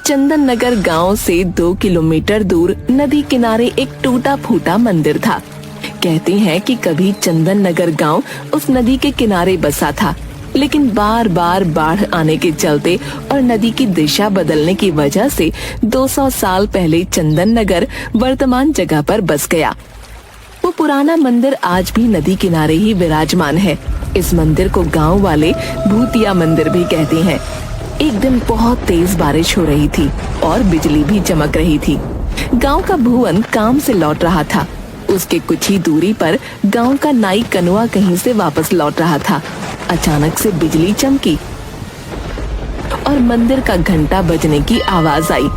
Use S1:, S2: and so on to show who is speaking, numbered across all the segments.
S1: चंदन नगर गाँव से 2 किलोमीटर दूर नदी किनारे एक टूटा फूटा मंदिर था। कहते हैं कि कभी चंदन नगर गाँव उस नदी के किनारे बसा था, लेकिन बार बार बाढ़ आने के चलते और नदी की दिशा बदलने की वजह से 200 साल पहले चंदन नगर वर्तमान जगह पर बस गया। वो पुराना मंदिर आज भी नदी किनारे ही विराजमान है। इस मंदिर को गांव वाले भूतिया मंदिर भी कहते हैं। एक दिन बहुत तेज बारिश हो रही थी और बिजली भी चमक रही थी। गांव का भुवन काम से लौट रहा था। उसके कुछ ही दूरी पर गांव का नाई कनुआ कहीं से वापस लौट रहा था। अचानक से बिजली चमकी और मंदिर का घंटा बजने की आवाज आई।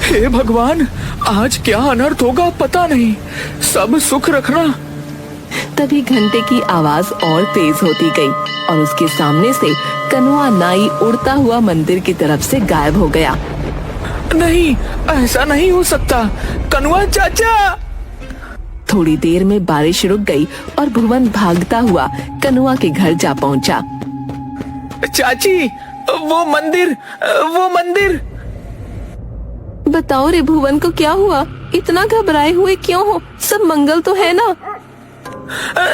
S2: हे भगवान, आज क्या अनर्थ होगा पता नहीं, सब सुख रखना।
S1: तभी घंटे की आवाज और तेज होती गई और उसके सामने से कनुआ नाई उड़ता हुआ मंदिर की तरफ से गायब हो गया।
S2: नहीं, ऐसा नहीं हो सकता, कनुआ चाचा।
S1: थोड़ी देर में बारिश रुक गई और भुवन भागता हुआ कनुआ के घर जा पहुंचा।
S2: चाची, वो मंदिर।
S1: बताओ रे भुवन को क्या हुआ? इतना घबराए हुए क्यों हो? सब मंगल तो है ना?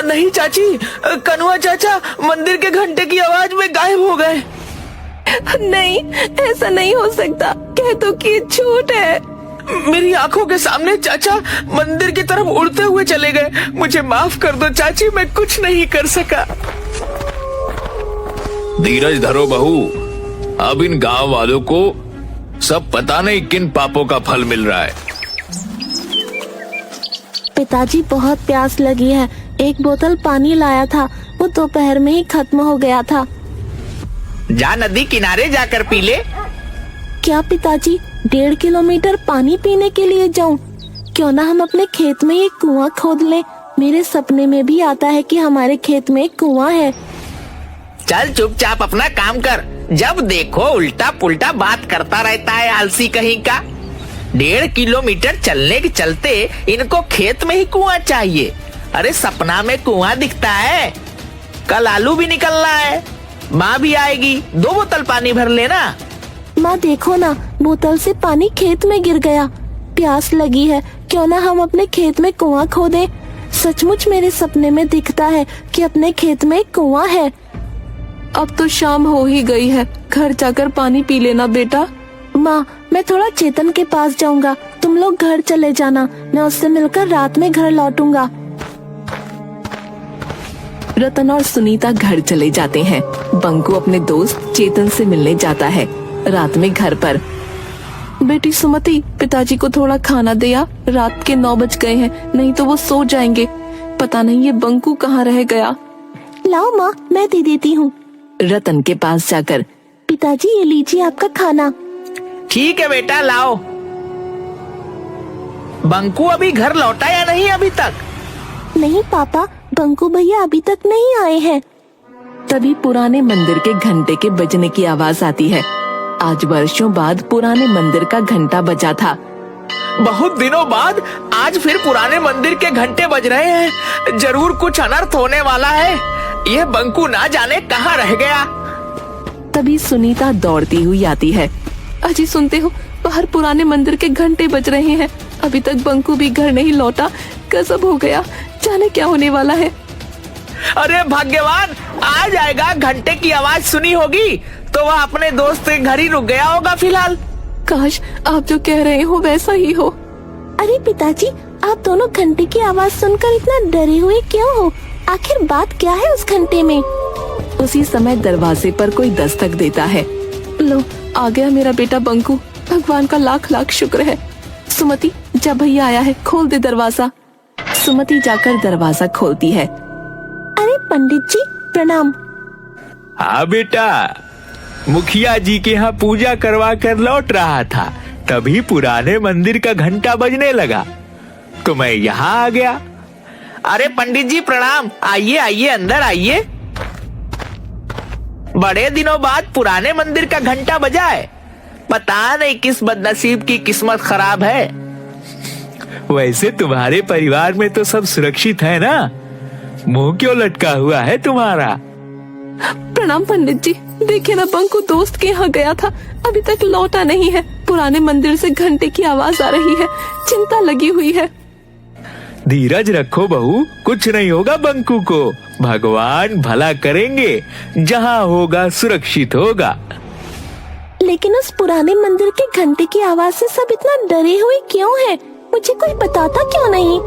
S2: नहीं चाची, कनुआ चाचा मंदिर के घंटे की आवाज में गायब हो गए।
S1: नहीं, ऐसा नहीं हो सकता। कह तो कि झूठ है।
S2: मेरी आंखों के सामने चाचा मंदिर की तरफ उड़ते हुए चले गए। मुझे माफ कर दो चाची, मैं कुछ नहीं कर सका।
S3: धीरज धरो बहू, अब इन गांव वालों को सब पता नहीं किन पापों का फल मिल रहा है।
S4: पिताजी, बहुत प्यास लगी है। एक बोतल पानी लाया था, वो दोपहर में ही खत्म हो गया था।
S2: जा नदी किनारे जाकर पी ले।
S4: क्या पिताजी, 1.5 किलोमीटर पानी पीने के लिए जाऊं? क्यों ना हम अपने खेत में एक कुआं खोद लें। मेरे सपने में भी आता है कि हमारे खेत में एक कुआं है।
S2: चल चुपचाप अपना काम कर। जब देखो उल्टा पुल्टा बात करता रहता है, आलसी कहीं का। 1.5 किलोमीटर चलने के चलते इनको खेत में ही कुआं चाहिए। अरे सपना में कुआं दिखता है? कल आलू भी निकलना है, माँ भी आएगी, 2 बोतल पानी भर लेना।
S4: माँ देखो ना, बोतल से पानी खेत में गिर गया। प्यास लगी है, क्यों ना हम अपने खेत में कुआं खोदें। सचमुच मेरे सपने में दिखता है कि अपने खेत में एक कुआं है।
S1: अब तो शाम हो ही गई है, घर जाकर पानी पी लेना बेटा।
S4: माँ, मैं थोड़ा चेतन के पास जाऊंगा, तुम लोग घर चले जाना। मैं उससे मिलकर रात में घर लौटूंगा।
S1: रतन और सुनीता घर चले जाते हैं। बंकू अपने दोस्त चेतन से मिलने जाता है। रात में घर पर, बेटी सुमति, पिताजी को थोड़ा खाना दिया। रात के 9 बज गए हैं, नहीं तो वो सो जाएंगे। पता नहीं ये बंकू कहाँ रह गया।
S4: लाओ माँ, मैं दे देती हूँ।
S1: रतन के पास जाकर,
S4: पिताजी ये लीजिए आपका खाना।
S2: ठीक है बेटा, लाओ। बंकू अभी घर लौटा या नहीं अभी तक?
S4: नहीं पापा, बंकू भैया अभी तक नहीं आए हैं।
S1: तभी पुराने मंदिर के घंटे के बजने की आवाज आती है। आज वर्षों बाद पुराने मंदिर का घंटा बजा था।
S2: बहुत दिनों बाद आज फिर पुराने मंदिर के घंटे बज रहे हैं। जरूर कुछ अनर्थ होने वाला है। ये बंकू ना जाने कहाँ रह गया।
S1: तभी सुनीता दौड़ती हुई आती है। अजी सुनते हो, बाहर पुराने मंदिर के घंटे बज रहे हैं। अभी तक बंकू भी घर नहीं लौटा। गजब हो गया, जाने क्या होने वाला है।
S2: अरे भाग्यवान, आ जाएगा। घंटे की आवाज सुनी होगी तो वह अपने दोस्त के घर ही रुक गया होगा फिलहाल।
S1: काश आप जो कह रहे हो वैसा ही हो।
S4: अरे पिताजी, आप दोनों घंटे की आवाज सुनकर इतना डरे हुए क्यों हो? आखिर बात क्या है उस घंटे में?
S1: उसी समय दरवाजे पर कोई दस्तक देता है। लो, आ गया मेरा बेटा बंकू। भगवान का लाख लाख शुक्र है। सुमति, जब भैया आया है, खोल दे दरवाजा। सुमति जाकर दरवाजा खोलती है।
S4: अरे पंडित जी, प्रणाम।
S3: हाँ बेटा, मुखिया जी के यहाँ पूजा करवा कर लौट रहा था, तभी पुराने मंदिर का घंटा बजने लगा तो मैं यहाँ आ गया।
S2: अरे पंडित जी प्रणाम। आइए आइए, अंदर आइए। बड़े दिनों बाद पुराने मंदिर का घंटा बजा है। पता नहीं किस बदनसीब की किस्मत खराब है।
S3: वैसे तुम्हारे परिवार में तो सब सुरक्षित है ना? मुंह क्यों लटका हुआ है तुम्हारा?
S1: प्रणाम पंडित जी। देखिए ना, बंकू दोस्त के यहाँ गया था, अभी तक लौटा नहीं है। पुराने मंदिर से घंटे की आवाज आ रही है। चिंता लगी हुई है।
S3: धीरज रखो बहू, कुछ नहीं होगा बंकू को। भगवान भला करेंगे, जहाँ होगा सुरक्षित होगा।
S4: लेकिन उस पुराने मंदिर के घंटे की आवाज से सब इतना डरे हुए क्यों हैं? मुझे कोई बताता क्यों नहीं?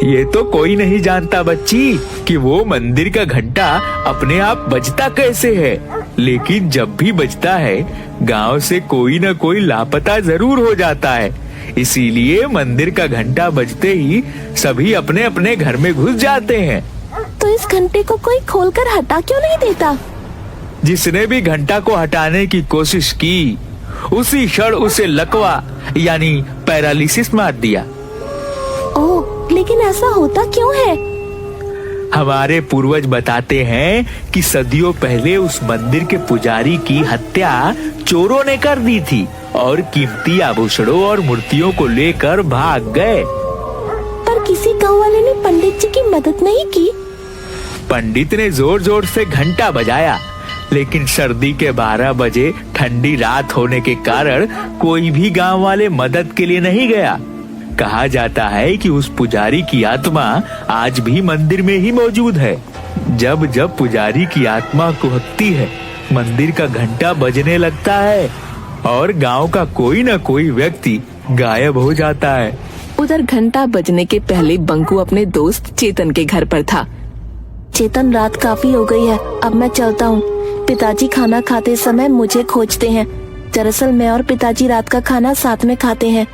S3: ये तो कोई नहीं जानता बच्ची कि वो मंदिर का घंटा अपने आप बजता कैसे है, लेकिन जब भी बजता है गांव से कोई न कोई लापता जरूर हो जाता है। इसीलिए मंदिर का घंटा बजते ही सभी अपने अपने घर में घुस जाते हैं।
S4: तो इस घंटे को कोई खोलकर हटा क्यों नहीं देता?
S3: जिसने भी घंटा को हटाने की कोशिश की उसी क्षण उसे लकवा यानी पैरालिसिस मार दिया।
S4: ओह, लेकिन ऐसा होता क्यों है?
S3: हमारे पूर्वज बताते हैं कि सदियों पहले उस मंदिर के पुजारी की हत्या चोरों ने कर दी थी और कीमती आभूषणों और मूर्तियों को लेकर भाग गए।
S4: पर किसी गांव वाले ने पंडित जी की मदद नहीं की?
S3: पंडित ने जोर जोर से घंटा बजाया, लेकिन सर्दी के 12 बजे ठंडी रात होने के कारण कोई भी गांव वाले मदद के लिए नहीं गया। कहा जाता है कि उस पुजारी की आत्मा आज भी मंदिर में ही मौजूद है। जब जब पुजारी की आत्मा कुहकती है, मंदिर का घंटा बजने लगता है और गांव का कोई न कोई व्यक्ति गायब हो जाता है।
S1: उधर घंटा बजने के पहले बंकू अपने दोस्त चेतन के घर पर था।
S4: चेतन, रात काफी हो गई है, अब मैं चलता हूँ। पिताजी खाना खाते समय मुझे खोजते हैं। दरअसल मैं और पिताजी रात का खाना साथ में खाते हैं।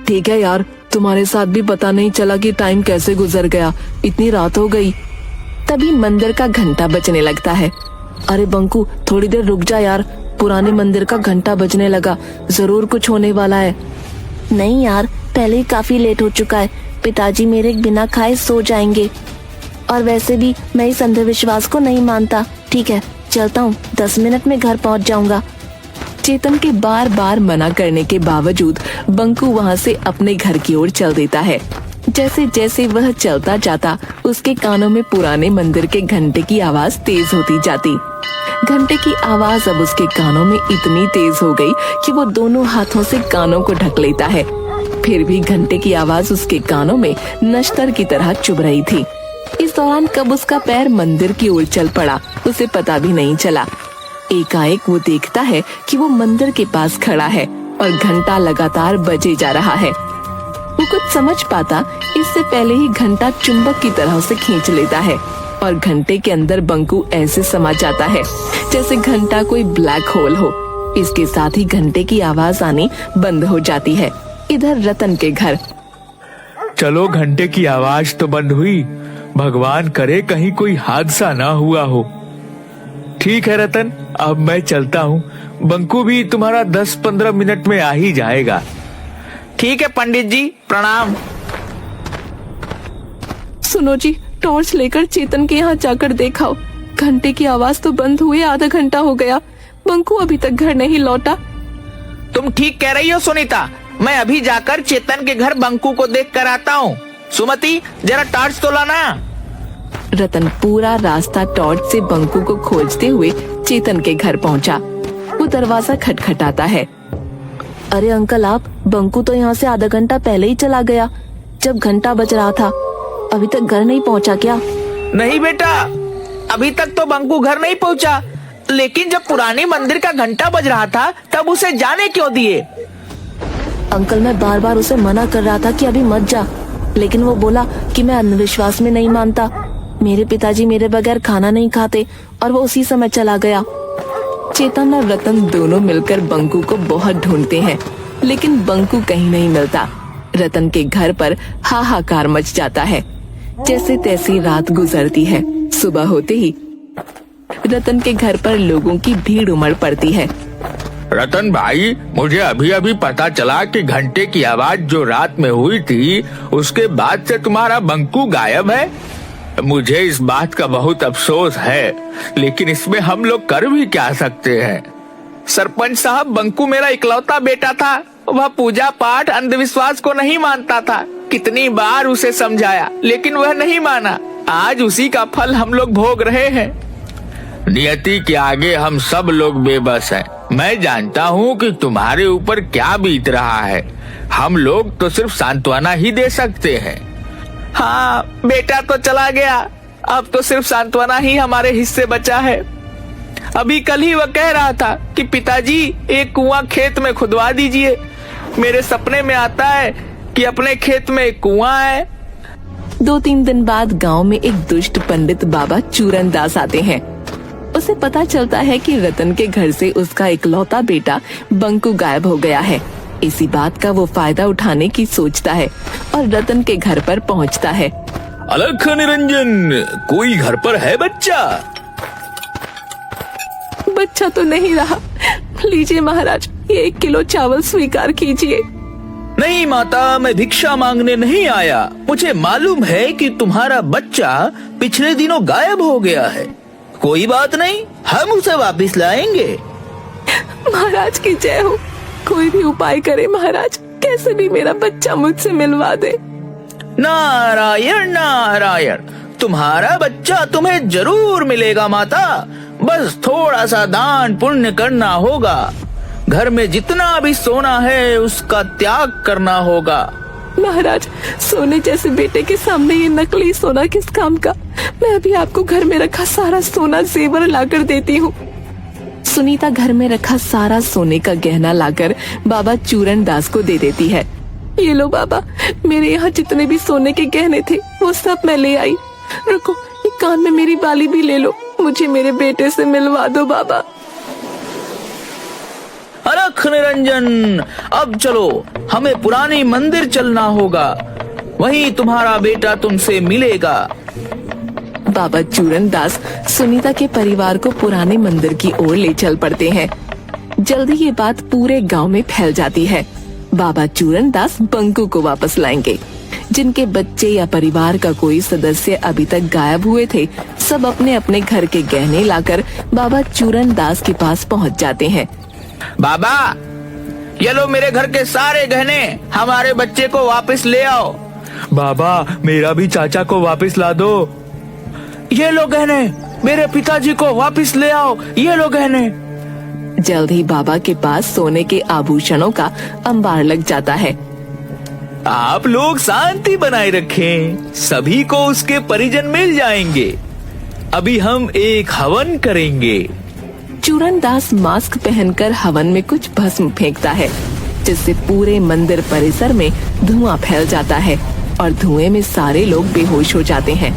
S1: ठीक है यार, तुम्हारे साथ भी पता नहीं चला कि टाइम कैसे गुजर गया, इतनी रात हो गई। तभी मंदिर का घंटा बजने लगता है। अरे बंकू, थोड़ी देर रुक जा यार, पुराने मंदिर का घंटा बजने लगा, जरूर कुछ होने वाला है।
S4: नहीं यार, पहले ही काफी लेट हो चुका है। पिताजी मेरे बिना खाए सो जाएंगे, और वैसे भी मैं इस अंधविश्वास को नहीं मानता। ठीक है, चलता हूँ, 10 मिनट में घर पहुँच जाऊंगा।
S1: चेतन के बार बार मना करने के बावजूद बंकू वहाँ से अपने घर की ओर चल देता है। जैसे जैसे वह चलता जाता, उसके कानों में पुराने मंदिर के घंटे की आवाज तेज होती जाती। घंटे की आवाज अब उसके कानों में इतनी तेज हो गई कि वो दोनों हाथों से कानों को ढक लेता है। फिर भी घंटे की आवाज उसके कानों में नश्तर की तरह चुभ रही थी। इस दौरान कब उसका पैर मंदिर की ओर चल पड़ा, उसे पता भी नहीं चला। एकाएक वो देखता है कि वो मंदिर के पास खड़ा है और घंटा लगातार बजे जा रहा है। वो कुछ समझ पाता इससे पहले ही घंटा चुंबक की तरह उसे खींच लेता है और घंटे के अंदर बंकू ऐसे समा जाता है जैसे घंटा कोई ब्लैक होल हो। इसके साथ ही घंटे की आवाज आनी बंद हो जाती है। इधर रतन के घर।
S3: चलो, घंटे की आवाज तो बंद हुई, भगवान करे कहीं कोई हादसा ना हुआ हो। ठीक है रतन, अब मैं चलता हूँ। बंकू भी तुम्हारा 10-15 मिनट में आ ही जाएगा।
S2: ठीक है पंडित जी, प्रणाम।
S1: सुनो जी, टॉर्च लेकर चेतन के यहाँ जाकर देखाओ। घंटे की आवाज तो बंद हुए आधा घंटा हो गया, बंकू अभी तक घर नहीं लौटा।
S2: तुम ठीक कह रही हो सुनीता, मैं अभी जाकर चेतन के घर बंकू को देख कर आता हूँ। सुमति, जरा टॉर्च तो लाना।
S1: रतन पूरा रास्ता टॉर्च से बंकू को खोजते हुए चेतन के घर पहुंचा। वो दरवाजा खटखटाता है।
S4: अरे अंकल, आप, बंकू तो यहाँ से आधा घंटा पहले ही चला गया, जब घंटा बज रहा था। अभी तक घर नहीं पहुँचा क्या?
S2: नहीं बेटा, अभी तक तो बंकू घर नहीं पहुँचा, लेकिन जब पुराने मंदिर का घंटा बज रहा था तब उसे जाने क्यों दिए?
S4: अंकल, मैं बार बार उसे मना कर रहा था कि अभी मत जा, लेकिन वो बोला कि मैं अंधविश्वास में नहीं मानता। मेरे पिताजी मेरे बगैर खाना नहीं खाते और वो उसी समय चला गया।
S1: चेतन और रतन दोनों मिलकर बंकू को बहुत ढूंढते हैं, लेकिन बंकू कहीं नहीं मिलता। रतन के घर पर हाहाकार मच जाता है। जैसे तैसी रात गुजरती है। सुबह होते ही रतन के घर पर लोगों की भीड़ उमड़ पड़ती है।
S3: रतन भाई, मुझे अभी अभी पता चला कि घंटे की आवाज जो रात में हुई थी उसके बाद से तुम्हारा बंकू गायब है। मुझे इस बात का बहुत अफसोस है, लेकिन इसमें हम लोग कर भी क्या सकते हैं।
S2: सरपंच साहब, बंकू मेरा इकलौता बेटा था। वह पूजा पाठ अंधविश्वास को नहीं मानता था। कितनी बार उसे समझाया, लेकिन वह नहीं माना। आज उसी का फल हम लोग भोग रहे हैं।
S3: नियति के आगे हम सब लोग बेबस हैं। मैं जानता हूँ कि तुम्हारे ऊपर क्या बीत रहा है। हम लोग तो सिर्फ सांत्वना ही दे सकते हैं।
S2: हाँ, बेटा तो चला गया, अब तो सिर्फ सांत्वना ही हमारे हिस्से बचा है। अभी कल ही वह कह रहा था कि पिताजी एक कुआं खेत में खुदवा दीजिए। मेरे सपने में आता है कि अपने खेत में एक कुआं है।
S1: 2-3 दिन बाद गांव में एक दुष्ट पंडित बाबा चूरन दास आते हैं। उसे पता चलता है कि रतन के घर से उसका इकलौता बेटा बंकू गायब हो गया है। इसी बात का वो फायदा उठाने की सोचता है और रतन के घर पर पहुंचता है।
S3: अलख निरंजन, कोई घर पर है बच्चा?
S1: बच्चा तो नहीं रहा। लीजिए महाराज, ये 1 किलो चावल स्वीकार कीजिए।
S3: नहीं माता, मैं भिक्षा मांगने नहीं आया। मुझे मालूम है कि तुम्हारा बच्चा पिछले दिनों गायब हो गया है। कोई बात नहीं, हम उसे वापस लाएंगे।
S1: महाराज की जय हो। कोई भी उपाय करे महाराज, कैसे भी मेरा बच्चा मुझसे मिलवा दे।
S3: नारायण नारायण, तुम्हारा बच्चा तुम्हें जरूर मिलेगा माता। बस थोड़ा सा दान पुण्य करना होगा। घर में जितना भी सोना है उसका त्याग करना होगा।
S1: महाराज, सोने जैसे बेटे के सामने ये नकली सोना किस काम का। मैं अभी आपको घर में रखा सारा सोना जेवर लाकर देती हूँ। सुनीता घर में रखा सारा सोने का गहना लाकर बाबा चूरन दास को दे देती है। ये लो बाबा, मेरे यहाँ जितने भी सोने के गहने थे वो सब मैं ले आई। रुको, ये कान में मेरी बाली भी ले लो। मुझे मेरे बेटे से मिलवा दो बाबा।
S3: अलख निरंजन, अब चलो, हमें पुरानी मंदिर चलना होगा। वहीं तुम्हारा बेटा तुमसे मिलेगा।
S1: बाबा चूरन दास सुनीता के परिवार को पुराने मंदिर की ओर ले चल पड़ते हैं। जल्दी ये बात पूरे गांव में फैल जाती है। बाबा चूरन दास बंकू को वापस लाएंगे। जिनके बच्चे या परिवार का कोई सदस्य अभी तक गायब हुए थे, सब अपने अपने घर के गहने लाकर बाबा चूरन दास के पास पहुंच जाते हैं।
S2: बाबा, ये लो मेरे घर के सारे गहने, हमारे बच्चे को वापस ले आओ।
S3: बाबा, मेरा भी चाचा को वापस ला दो।
S2: ये लो गहने, मेरे पिताजी को वापस ले आओ। ये लो गहने।
S1: जल्द ही बाबा के पास सोने के आभूषणों का अंबार लग जाता है।
S3: आप लोग शांति बनाए रखें, सभी को उसके परिजन मिल जाएंगे। अभी हम एक हवन करेंगे।
S1: चूरन दास मास्क पहनकर हवन में कुछ भस्म फेंकता है, जिससे पूरे मंदिर परिसर में धुआं फैल जाता है और धुएं में सारे लोग बेहोश हो जाते हैं।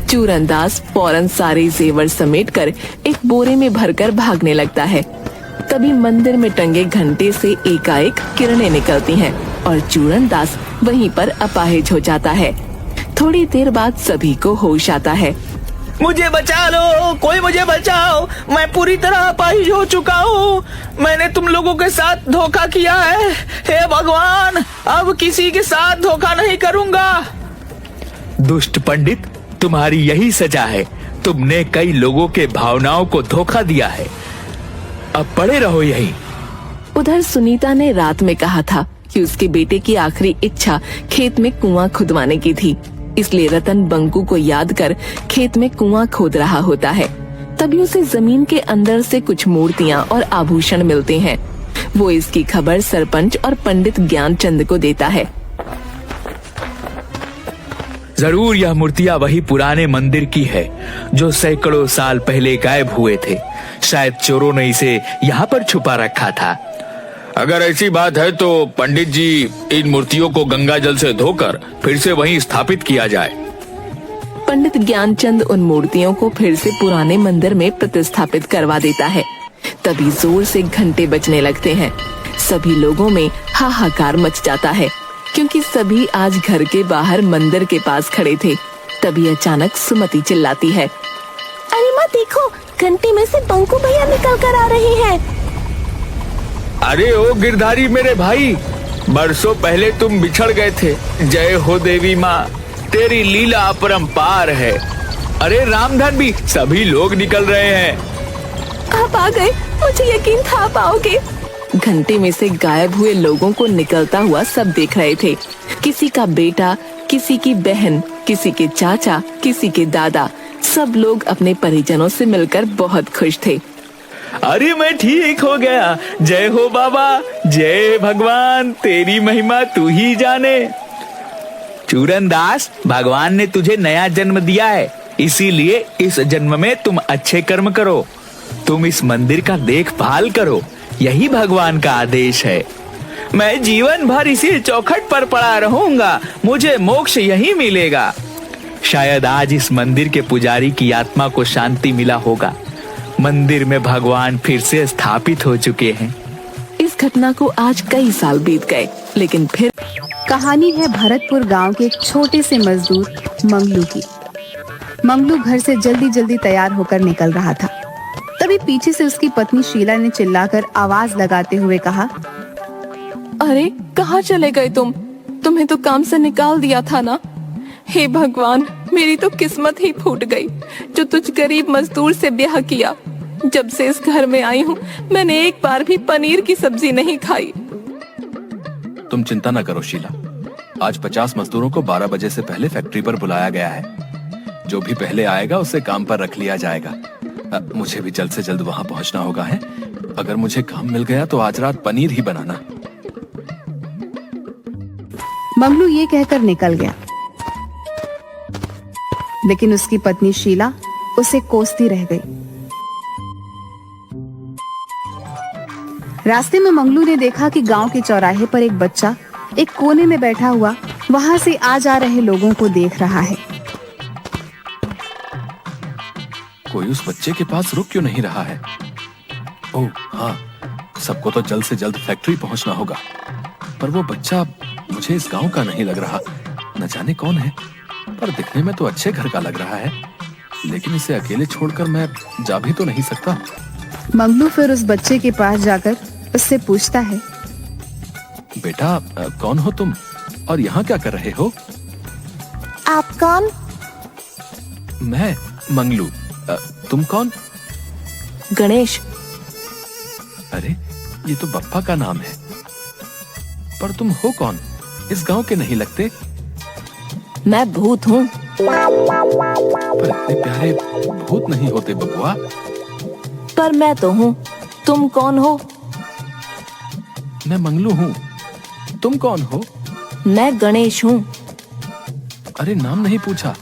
S1: चूरन दास फौरन सारे जेवर समेटकर एक बोरे में भरकर भागने लगता है। तभी मंदिर में टंगे घंटे से एकाएक किरणें निकलती हैं और चूरन दास वहीं पर अपाहिज हो जाता है। थोड़ी देर बाद सभी को होश आता है।
S2: मुझे बचा लो, कोई मुझे बचाओ, मैं पूरी तरह अपाहिज हो चुका हूँ। मैंने तुम लोगों के साथ धोखा किया है। हे भगवान, अब किसी के साथ धोखा नहीं करूँगा।
S3: दुष्ट पंडित, तुम्हारी यही सजा है। तुमने कई लोगों के भावनाओं को धोखा दिया है। अब पड़े रहो यहीं।
S1: उधर सुनीता ने रात में कहा था कि उसके बेटे की आखिरी इच्छा खेत में कुआं खुदवाने की थी, इसलिए रतन बंकू को याद कर खेत में कुआं खोद रहा होता है। तभी उसे जमीन के अंदर से कुछ मूर्तियां और आभूषण मिलते हैं। वो इसकी खबर सरपंच और पंडित ज्ञानचंद को देता है।
S3: जरूर यह मूर्तियां वही पुराने मंदिर की है जो सैकड़ों साल पहले गायब हुए थे। शायद चोरों ने इसे यहाँ पर छुपा रखा था।
S5: अगर ऐसी बात है तो पंडित जी, इन मूर्तियों को गंगा जल से धोकर फिर से वहीं स्थापित किया जाए।
S1: पंडित ज्ञानचंद उन मूर्तियों को फिर से पुराने मंदिर में प्रतिस्थापित करवा देता है। तभी जोर से घंटे बजने लगते हैं। सभी लोगों में हाहाकार मच जाता है, क्योंकि सभी आज घर के बाहर मंदिर के पास खड़े थे। तभी अचानक सुमति चिल्लाती है,
S4: अरे माँ देखो, घंटी में से बंकू भैया निकल कर आ रही हैं।
S5: अरे ओ गिरधारी मेरे भाई, बरसों पहले तुम बिछड़ गए थे। जय हो देवी माँ, तेरी लीला अपरंपार है। अरे रामधन भी, सभी लोग निकल रहे हैं।
S1: आप आ गए, मुझे यकीन था आप आओगे। घंटे में से गायब हुए लोगों को निकलता हुआ सब देख रहे थे। किसी का बेटा, किसी की बहन, किसी के चाचा, किसी के दादा, सब लोग अपने परिजनों से मिलकर बहुत खुश थे।
S3: अरे मैं ठीक हो गया। जय हो बाबा, जय भगवान, तेरी महिमा तू ही जाने। चूरन दास, भगवान ने तुझे नया जन्म दिया है, इसीलिए इस जन्म में तुम अच्छे कर्म करो, तुम इस मंदिर का देखभाल करो, यही भगवान का आदेश है। मैं जीवन भर इसी चौखट पर पड़ा रहूंगा, मुझे मोक्ष यही मिलेगा। शायद आज इस मंदिर के पुजारी की आत्मा को शांति मिला होगा। मंदिर में भगवान फिर से स्थापित हो चुके हैं।
S1: इस घटना को आज कई साल बीत गए, लेकिन फिर
S6: कहानी है भरतपुर गांव के एक छोटे से मजदूर मंगलू की। मंगलू घर से जल्दी जल्दी तैयार होकर निकल रहा था। तभी पीछे से उसकी पत्नी शीला ने चिल्लाकर आवाज लगाते हुए कहा,
S1: अरे कहाँ चले गए तुम? तुम्हें तो काम से निकाल दिया था ना। हे भगवान, मेरी तो किस्मत ही फूट गई जो तुझ गरीब मजदूर से ब्याह किया। जब से इस घर में आई हूँ मैंने एक बार भी पनीर की सब्जी नहीं खाई।
S7: तुम चिंता न करो शीला, आज 50 मजदूरों को 12 बजे से पहले फैक्ट्री पर बुलाया गया है। जो भी पहले आएगा उसे काम पर रख लिया जाएगा। मुझे भी जल्द से जल्द वहाँ पहुँचना होगा है। अगर मुझे काम मिल गया तो आज रात पनीर ही बनाना।
S6: मंगलू ये कहकर निकल गया, लेकिन उसकी पत्नी शीला उसे कोसती रह गई। रास्ते में मंगलू ने देखा कि गांव के चौराहे पर एक बच्चा एक कोने में बैठा हुआ वहां से आ जा रहे लोगों को देख रहा है।
S7: कोई उस बच्चे के पास रुक क्यों नहीं रहा है? ओह हाँ, सबको तो जल्द से जल्द फैक्ट्री पहुंचना होगा। पर वो बच्चा मुझे इस गांव का नहीं लग रहा, न जाने कौन है, पर दिखने में तो अच्छे घर का लग रहा है। लेकिन इसे अकेले छोड़कर मैं जा भी तो नहीं सकता।
S6: मंगलू फिर उस बच्चे के पास जाकर उससे पूछता है,
S7: बेटा कौन हो तुम और यहाँ क्या कर रहे हो?
S4: आप कौन?
S7: मैं मंगलू। तुम कौन?
S1: गणेश।
S7: अरे ये तो बप्पा का नाम है। पर तुम हो कौन? इस गांव के नहीं लगते।
S1: मैं भूत हूँ।
S7: पर इतने प्यारे भूत नहीं होते बबुआ।
S1: पर मैं तो हूँ। तुम कौन हो?
S7: मैं मंगलू हूँ। तुम कौन हो?
S1: मैं गणेश हूँ।
S7: अरे नाम नहीं पूछा।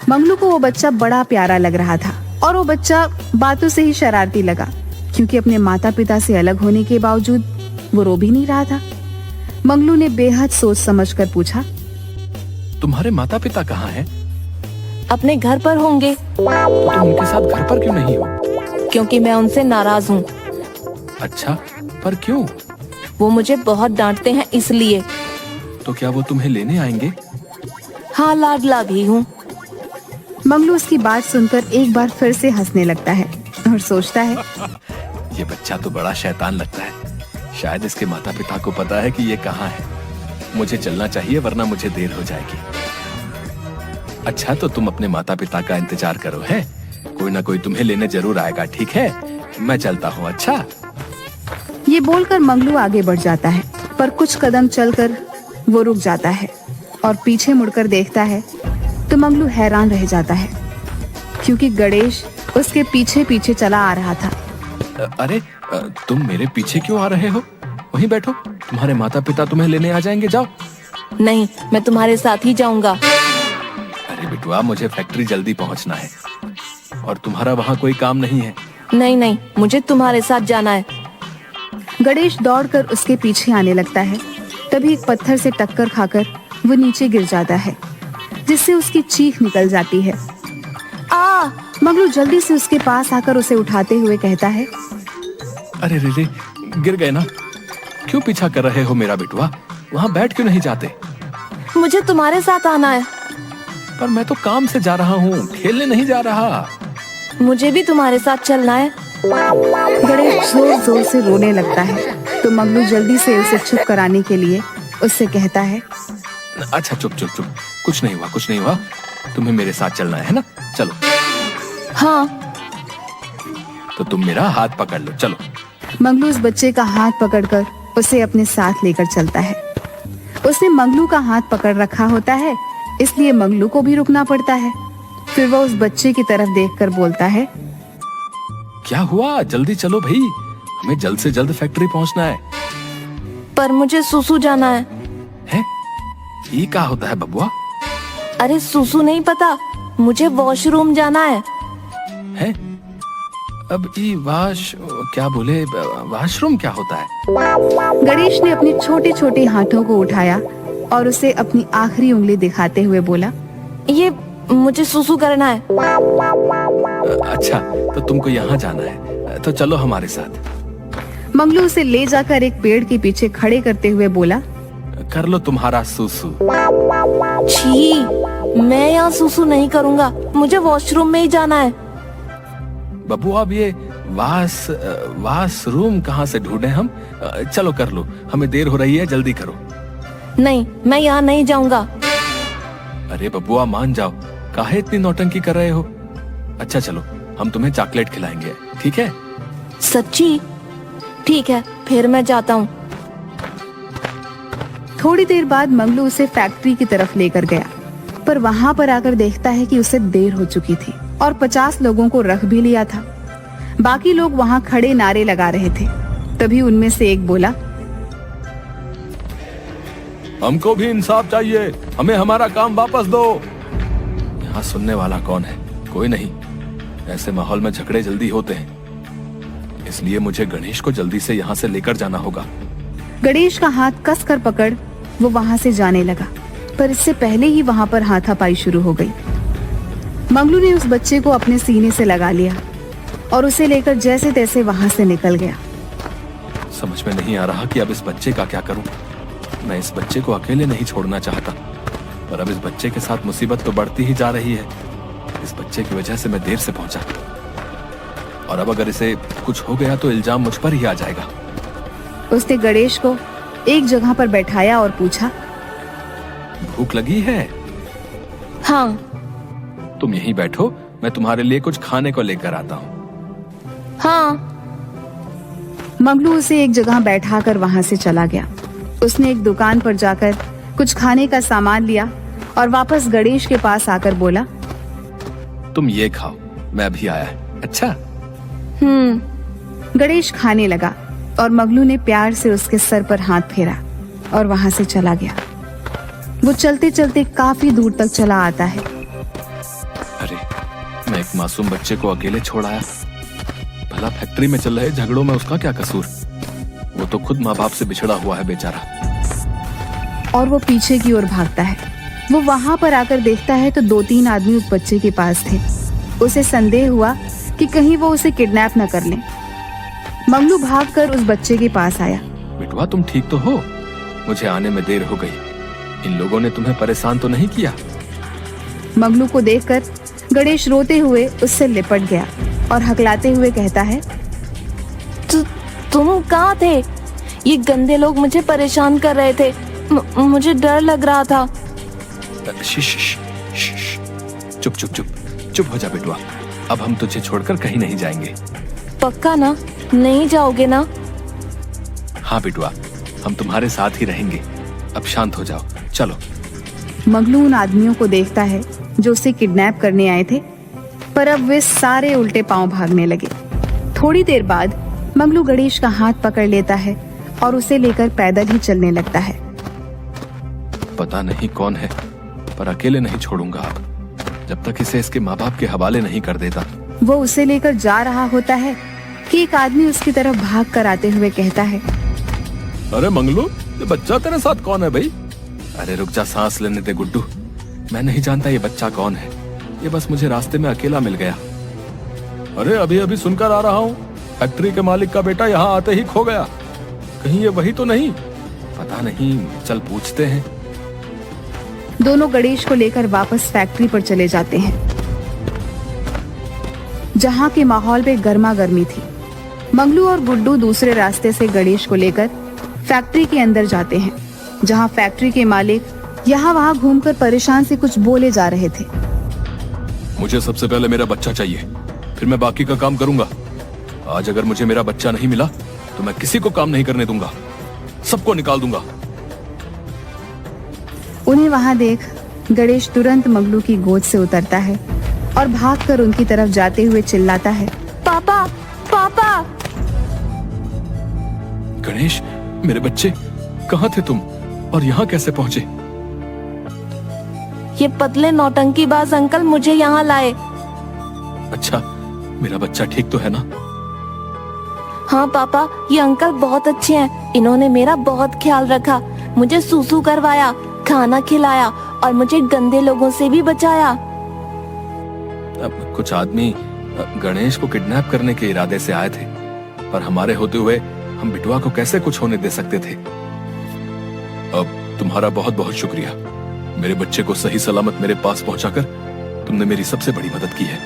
S6: मंगलू को वो बच्चा बड़ा प्यारा लग रहा था और वो बच्चा बातों से ही शरारती लगा, क्योंकि अपने माता पिता से अलग होने के बावजूद वो रो भी नहीं रहा था। मंगलू ने बेहद सोच समझकर पूछा,
S7: तुम्हारे माता पिता कहाँ हैं?
S1: अपने घर पर होंगे।
S7: तो तुम उनके साथ घर पर क्यों नहीं हो?
S1: क्योंकि मैं उनसे नाराज हूँ।
S7: अच्छा, पर क्यों?
S1: वो मुझे बहुत डांटते हैं इसलिए।
S7: तो क्या वो तुम्हें लेने आएंगे?
S1: हाँ, लाडला भी हूँ।
S6: मंगलू उसकी बात सुनकर एक बार फिर से हंसने लगता है और सोचता है,
S7: ये बच्चा तो बड़ा शैतान लगता है। शायद इसके माता पिता को पता है कि ये कहाँ है। मुझे चलना चाहिए वरना मुझे देर हो जाएगी। अच्छा तो तुम अपने माता पिता का इंतजार करो है, कोई ना कोई तुम्हें लेने जरूर आएगा। ठीक है, मैं चलता हूँ। अच्छा।
S6: ये बोलकर मंगलू आगे बढ़ जाता है, पर कुछ कदम चलकर वो रुक जाता है और पीछे मुड़कर देखता है तो मंगलू हैरान रह जाता है, क्योंकि गणेश उसके पीछे पीछे चला आ रहा था।
S7: अरे तुम मेरे पीछे क्यों आ रहे हो? वहीं बैठो, तुम्हारे माता पिता तुम्हें लेने आ जाएंगे। जाओ।
S1: नहीं, मैं तुम्हारे साथ ही जाऊंगा।
S7: अरे बिटुआ, मुझे फैक्ट्री जल्दी पहुंचना है और तुम्हारा वहाँ कोई काम नहीं है।
S1: नहीं नहीं, मुझे तुम्हारे साथ जाना है।
S6: गणेश दौड़कर उसके पीछे आने लगता है। तभी एक पत्थर से टक्कर खाकर वो नीचे गिर जाता है, जिससे उसकी चीख निकल जाती है। आ! मंगलू जल्दी से उसके पास आकर उसे उठाते हुए कहता है,
S7: अरे रे, गिर गए ना? क्यों पीछा कर रहे हो मेरा बिटुआ? वहाँ बैठ क्यों नहीं जाते?
S1: मुझे तुम्हारे साथ आना है।
S7: पर मैं तो काम से जा रहा हूँ, खेलने नहीं जा रहा।
S1: मुझे भी तुम्हारे साथ चलना है।
S6: गणेश जोर जोर से रोने लगता है, तो मंगलू जल्दी से उसे चुप कराने के लिए उससे कहता है,
S7: अच्छा चुप चुप चुप, कुछ नहीं हुआ, कुछ नहीं हुआ। तुम्हें मेरे साथ चलना है ना? चलो।
S1: हाँ।
S7: तो तुम मेरा हाथ पकड़ लो, चलो।
S6: मंगलू उस बच्चे का हाथ पकड़कर उसे अपने साथ लेकर चलता है। उसने मंगलू का हाथ पकड़ रखा होता है, इसलिए मंगलू को भी रुकना पड़ता है। फिर वह उस बच्चे की तरफ देखकर बोलता है,
S7: क्या हुआ? जल्दी चलो भाई, हमें जल्द से जल्द फैक्ट्री पहुंचना है।
S4: पर मुझे सुसु जाना है।
S7: हैं? ये क्या होता है बबुआ?
S4: अरे सुसु नहीं पता, मुझे वॉशरूम जाना है।
S7: हैं? अब ये क्या बोले, वॉशरूम क्या होता है?
S6: गणेश ने अपने छोटे छोटे हाथों को उठाया और उसे अपनी आखिरी उंगली दिखाते हुए बोला,
S4: ये मुझे सुसु करना है।
S7: अच्छा, तो तुमको यहाँ जाना है, तो चलो हमारे साथ।
S6: मंगलू उसे ले जाकर एक पेड़ के पीछे खड़े करते हुए बोला,
S7: कर लो तुम्हारा सुसु।
S4: छी, मैं यहाँ सुसु नहीं करूँगा, मुझे वॉशरूम में ही जाना है।
S7: बबू अब ये वॉशरूम कहाँ से ढूंढे हम? चलो कर लो, हमें देर हो रही है, जल्दी करो।
S4: नहीं, मैं यहाँ नहीं जाऊँगा।
S7: अरे बबुआ मान जाओ, काहे इतनी नौटंकी कर रहे हो? अच्छा चलो, हम तुम्हें चॉकलेट खिलाएंगे, ठीक है?
S4: सच्ची? ठीक है, फिर मैं जाता हूँ।
S6: थोड़ी देर बाद मंगलू उसे फैक्ट्री की तरफ लेकर गया, पर वहाँ पर आकर देखता है कि उसे देर हो चुकी थी और 50 लोगों को रख भी लिया था। बाकी लोग वहाँ खड़े नारे लगा रहे थे। तभी उनमें से एक बोला,
S7: हमको भी इंसाफ चाहिए, हमें हमारा काम वापस दो। यहाँ सुनने वाला कौन है? कोई नहीं। ऐसे माहौल में झगड़े जल्दी होते हैं, इसलिए मुझे गणेश को जल्दी से यहाँ से लेकर जाना होगा।
S6: गणेश का हाथ कस कर पकड़ वो वहाँ से जाने लगा, पर इससे पहले ही वहाँ पर हाथापाई शुरू हो गई। मंगलू ने उस बच्चे को अपने सीने से लगा लिया और उसे लेकर जैसे तैसे वहाँ से निकल गया।
S7: समझ में नहीं आ रहा कि अब इस बच्चे का क्या करूं। मैं इस बच्चे को अकेले नहीं छोड़ना चाहता, पर अब इस बच्चे के साथ मुसीबत तो बढ़ती ही जा रही है। इस बच्चे की वजह से मैं देर से पहुंचा, और अब अगर इसे कुछ हो गया तो इल्जाम मुझ पर ही आ जाएगा।
S6: उसने गणेश को एक जगह पर बैठाया और पूछा,
S7: भूख लगी है?
S4: हाँ।
S7: तुम यहीं बैठो, मैं तुम्हारे लिए कुछ खाने को लेकर आता हूँ।
S4: हाँ।
S6: मंगलू उसे एक जगह बैठाकर वहां से चला गया। उसने एक दुकान पर जाकर कुछ खाने का सामान लिया और वापस गणेश के पास आकर बोला,
S7: तुम ये खाओ, मैं अभी आया। अच्छा।
S6: गणेश खाने लगा और मंगलू ने प्यार से उसके सर पर हाथ फेरा और वहां से चला गया। वो चलते चलते काफी दूर तक चला आता है।
S7: अरे, मैं एक मासूम बच्चे को अकेले छोड़ आया। भला फैक्ट्री में चल रहे झगड़ों में उसका क्या कसूर? वो तो खुद माँ बाप से बिछड़ा हुआ है बेचारा।
S6: और वो पीछे की ओर भागता है। वो वहां पर आकर देखता है तो 2-3 आदमी उस बच्चे के पास थे। उसे संदेह हुआ कि कहीं वो उसे किडनैप न कर लें। मंगलू भागकर उस बच्चे के पास आया।
S7: बेटवा, तुम ठीक तो हो? मुझे आने में देर हो गई। इन लोगों ने तुम्हें परेशान तो नहीं किया?
S6: मंगलू को देखकर गणेश रोते हुए उससे लिपट गया और हकलाते हुए कहता है,
S4: तुम कहाँ थे? ये गंदे लोग मुझे परेशान कर रहे थे, मुझे डर लग रहा था।
S7: चुप चुप चुप चुप हो जा बेटवा, अब हम तुझे छोड़कर कहीं नहीं जाएंगे।
S4: पक्का ना? नहीं जाओगे ना?
S7: हाँ बेटवा, हम तुम्हारे साथ ही रहेंगे। अब शांत हो जाओ, चलो।
S6: मंगलू उन आदमियों को देखता है जो उसे किडनैप करने आए थे, पर अब वे सारे उल्टे पांव भागने लगे। थोड़ी देर बाद मंगलू गणेश का हाथ पकड़ लेता है और उसे लेकर पैदल ही चलने लगता है।
S7: पता नहीं कौन है, पर अकेले नहीं छोड़ूंगा अब, जब तक इसे इसके माँ बाप के हवाले नहीं कर देता।
S6: वो उसे लेकर जा रहा होता है कि एक आदमी उसकी तरफ भाग कर आते हुए कहता है,
S7: अरे मंगलू, ये बच्चा तेरे साथ कौन है भाई? अरे रुक जा, सांस लेने दे गुड्डू। मैं नहीं जानता ये बच्चा कौन है, ये बस मुझे रास्ते में अकेला मिल गया। अरे अभी अभी सुनकर आ रहा हूँ, फैक्ट्री के मालिक का बेटा यहाँ आते ही खो गया। कहीं ये वही तो नहीं? पता नहीं, चल पूछते हैं।
S6: दोनों गणेश को लेकर वापस फैक्ट्री पर चले जाते हैं, जहाँ के माहौल में गर्मा गर्मी थी। मंगलू और गुड्डू दूसरे रास्ते से गणेश को लेकर फैक्ट्री के अंदर जाते हैं, जहाँ फैक्ट्री के मालिक यहाँ वहाँ घूमकर परेशान से कुछ बोले जा रहे थे।
S7: मुझे सबसे पहले मेरा बच्चा चाहिए, फिर मैं बाकी का काम करूंगा। आज अगर मुझे मेरा बच्चा नहीं मिला तो मैं किसी को काम नहीं करने दूंगा, सबको निकाल दूंगा।
S6: उन्हें वहां देख गणेश तुरंत मंगलू की गोद से उतरता है और भागकर उनकी तरफ जाते हुए चिल्लाता है,
S4: पापा,
S6: पापा।
S7: गणेश, मेरे बच्चे, कहाँ थे तुम और यहाँ कैसे पहुँचे?
S4: ये पतले नौटंकीबाज अंकल मुझे यहाँ लाए।
S7: अच्छा, मेरा बच्चा ठीक तो है ना?
S4: हाँ पापा, ये अंकल बहुत अच्छे हैं। इन्होंने मेरा बहुत ख्याल रखा, मुझे सूसू करवाया, खाना खिलाया और मुझे गंदे लोगों से भी बचाया।
S7: अब कुछ आदमी गणेश को किडनैप करने के इरादे से आए थे, पर हमारे होते हुए हम बिटुआ को कैसे कुछ होने दे सकते थे। अब तुम्हारा बहुत बहुत शुक्रिया। मेरे बच्चे को सही सलामत मेरे पास पहुंचाकर तुमने मेरी सबसे बड़ी मदद की है।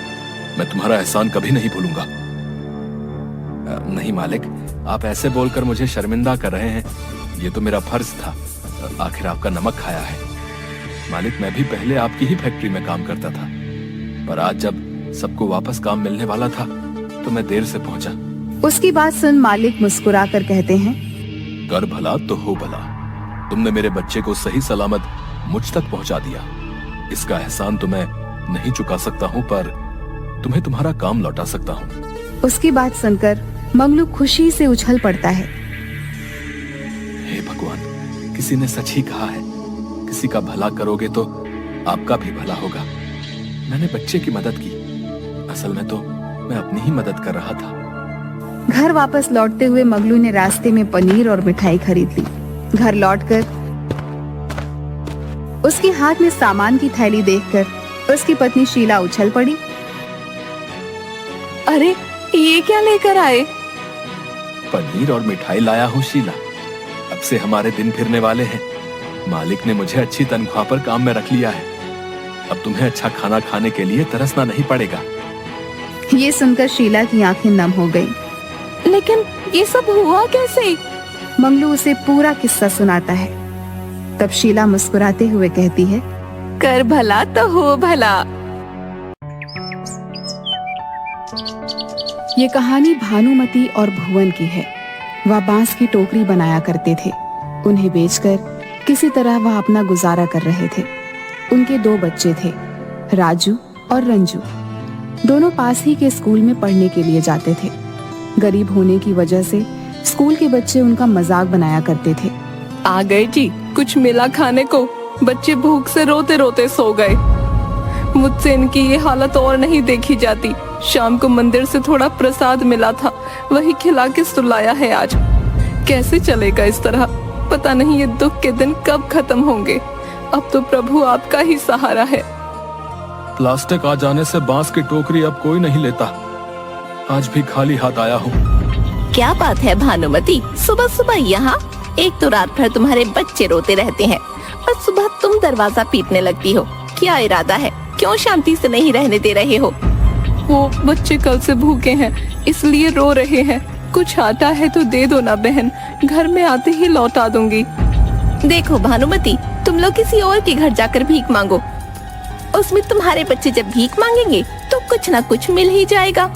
S7: मैं तुम्हारा एहसान कभी नहीं भूलूंगा। नहीं मालिक, आप ऐसे बोलकर मुझे शर्मिंदा कर रहे हैं। ये तो मेरा फर्ज था, आखिर आपका नमक खाया है। मालिक, मैं भी पहले आपकी ही फैक्ट्री में काम करता था, पर आज जब सबको वापस काम मिलने वाला था तो मैं देर से पहुंचा।
S6: उसकी बात सुन मालिक मुस्कुरा कर कहते हैं,
S7: कर भला तो हो भला। तुमने मेरे बच्चे को सही सलामत मुझ तक पहुंचा दिया। इसका एहसान तो मैं नहीं चुका सकता हूँ, पर तुम्हें तुम्हारा काम लौटा सकता हूँ।
S6: उसकी बात सुनकर मंगलू खुशी से उछल पड़ता है।
S7: हे भगवान, किसी ने सच ही कहा है, किसी का भला करोगे तो आपका भी भला होगा। मैंने बच्चे की मदद की, असल में तो मैं अपनी ही मदद कर रहा था।
S6: घर वापस लौटते हुए मंगलू ने रास्ते में पनीर और मिठाई खरीद ली। घर लौटकर उसके हाथ में सामान की थैली देखकर उसकी पत्नी शीला उछल पड़ी।
S1: अरे ये क्या लेकर आए?
S7: पनीर और मिठाई लाया हूँ शीला। अब से हमारे दिन फिरने वाले हैं। मालिक ने मुझे अच्छी तनख्वाह पर काम में रख लिया है। अब तुम्हें अच्छा खाना खाने के लिए तरसना नहीं पड़ेगा।
S6: ये सुनकर शीला की आंखें नम हो गईं।
S1: लेकिन ये सब हुआ कैसे?
S6: मंगलू उसे पूरा किस्सा सुनाता है। तब शीला मुस्कुराते हुए कहती है,
S1: कर भला तो हो भला।
S6: ये कहानी भानुमति और भुवन की है। वह बांस की टोकरी बनाया करते थे। उन्हें बेचकर किसी तरह वह अपना गुजारा कर रहे थे। उनके 2 बच्चे थे, राजू और रंजू। दोनों पास ही के स्कूल में पढ़ने के लिए जाते थे। गरीब होने की वजह से स्कूल के बच्चे उनका मजाक बनाया करते थे।
S1: आ गए जी, कुछ मिला खाने को? बच्चे भूख से रोते रोते सो गए। मुझसे इनकी ये हालत और नहीं देखी जाती। शाम को मंदिर से थोड़ा प्रसाद मिला था, वही खिला के सुलाया है आज। कैसे चलेगा इस तरह? पता नहीं ये दुख के दिन कब खत्म होंगे। अब तो प्रभु आपका ही सहारा है।
S7: प्लास्टिक आ जाने से बांस की टोकरी अब कोई नहीं लेता। आज भी खाली हाथ आया हूँ।
S4: क्या बात है भानुमति, सुबह सुबह यहाँ? एक तो रात भर तुम्हारे बच्चे रोते रहते हैं और सुबह तुम दरवाजा पीटने लगती हो। क्या इरादा है? क्यों शांति से नहीं रहने दे रहे हो?
S1: वो बच्चे कल से भूखे हैं, इसलिए रो रहे हैं। कुछ आटा है तो दे दो ना बहन, घर में आते ही लौटा दूंगी।
S4: देखो भानुमति, तुम लोग किसी और के घर जाकर भीख मांगो। उसमें तुम्हारे बच्चे जब भीख मांगेंगे तो कुछ ना कुछ मिल ही जाएगा।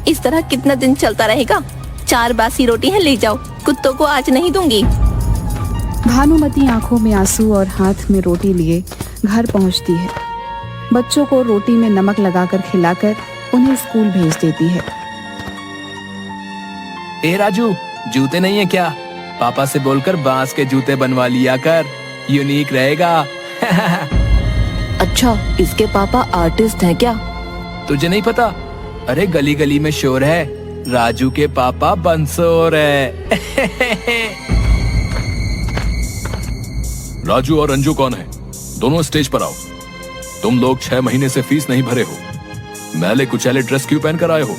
S4: इस तरह कितना दिन चलता रहेगा? 4 बासी रोटी है, ले जाओ, कुत्तों को आज नहीं दूंगी।
S6: भानुमति आंखों में आंसू और हाथ में रोटी लिए घर पहुंचती है। बच्चों को रोटी में नमक लगाकर खिलाकर उन्हें स्कूल भेज देती है।
S5: ए राजू, जूते नहीं है क्या? पापा से बोलकर बांस के जूते बनवा लिया कर, यूनिक रहेगा।
S1: अच्छा, इसके पापा आर्टिस्ट हैं क्या?
S5: तुझे नहीं पता? अरे गली गली में शोर है, राजू के पापा बंसोर है।
S7: राजू और रंजू कौन है? दोनों स्टेज पर आओ। तुम लोग 6 महीने से फीस नहीं भरे हो। मैले कुचैले ड्रेस क्यों पहन कर आए हो?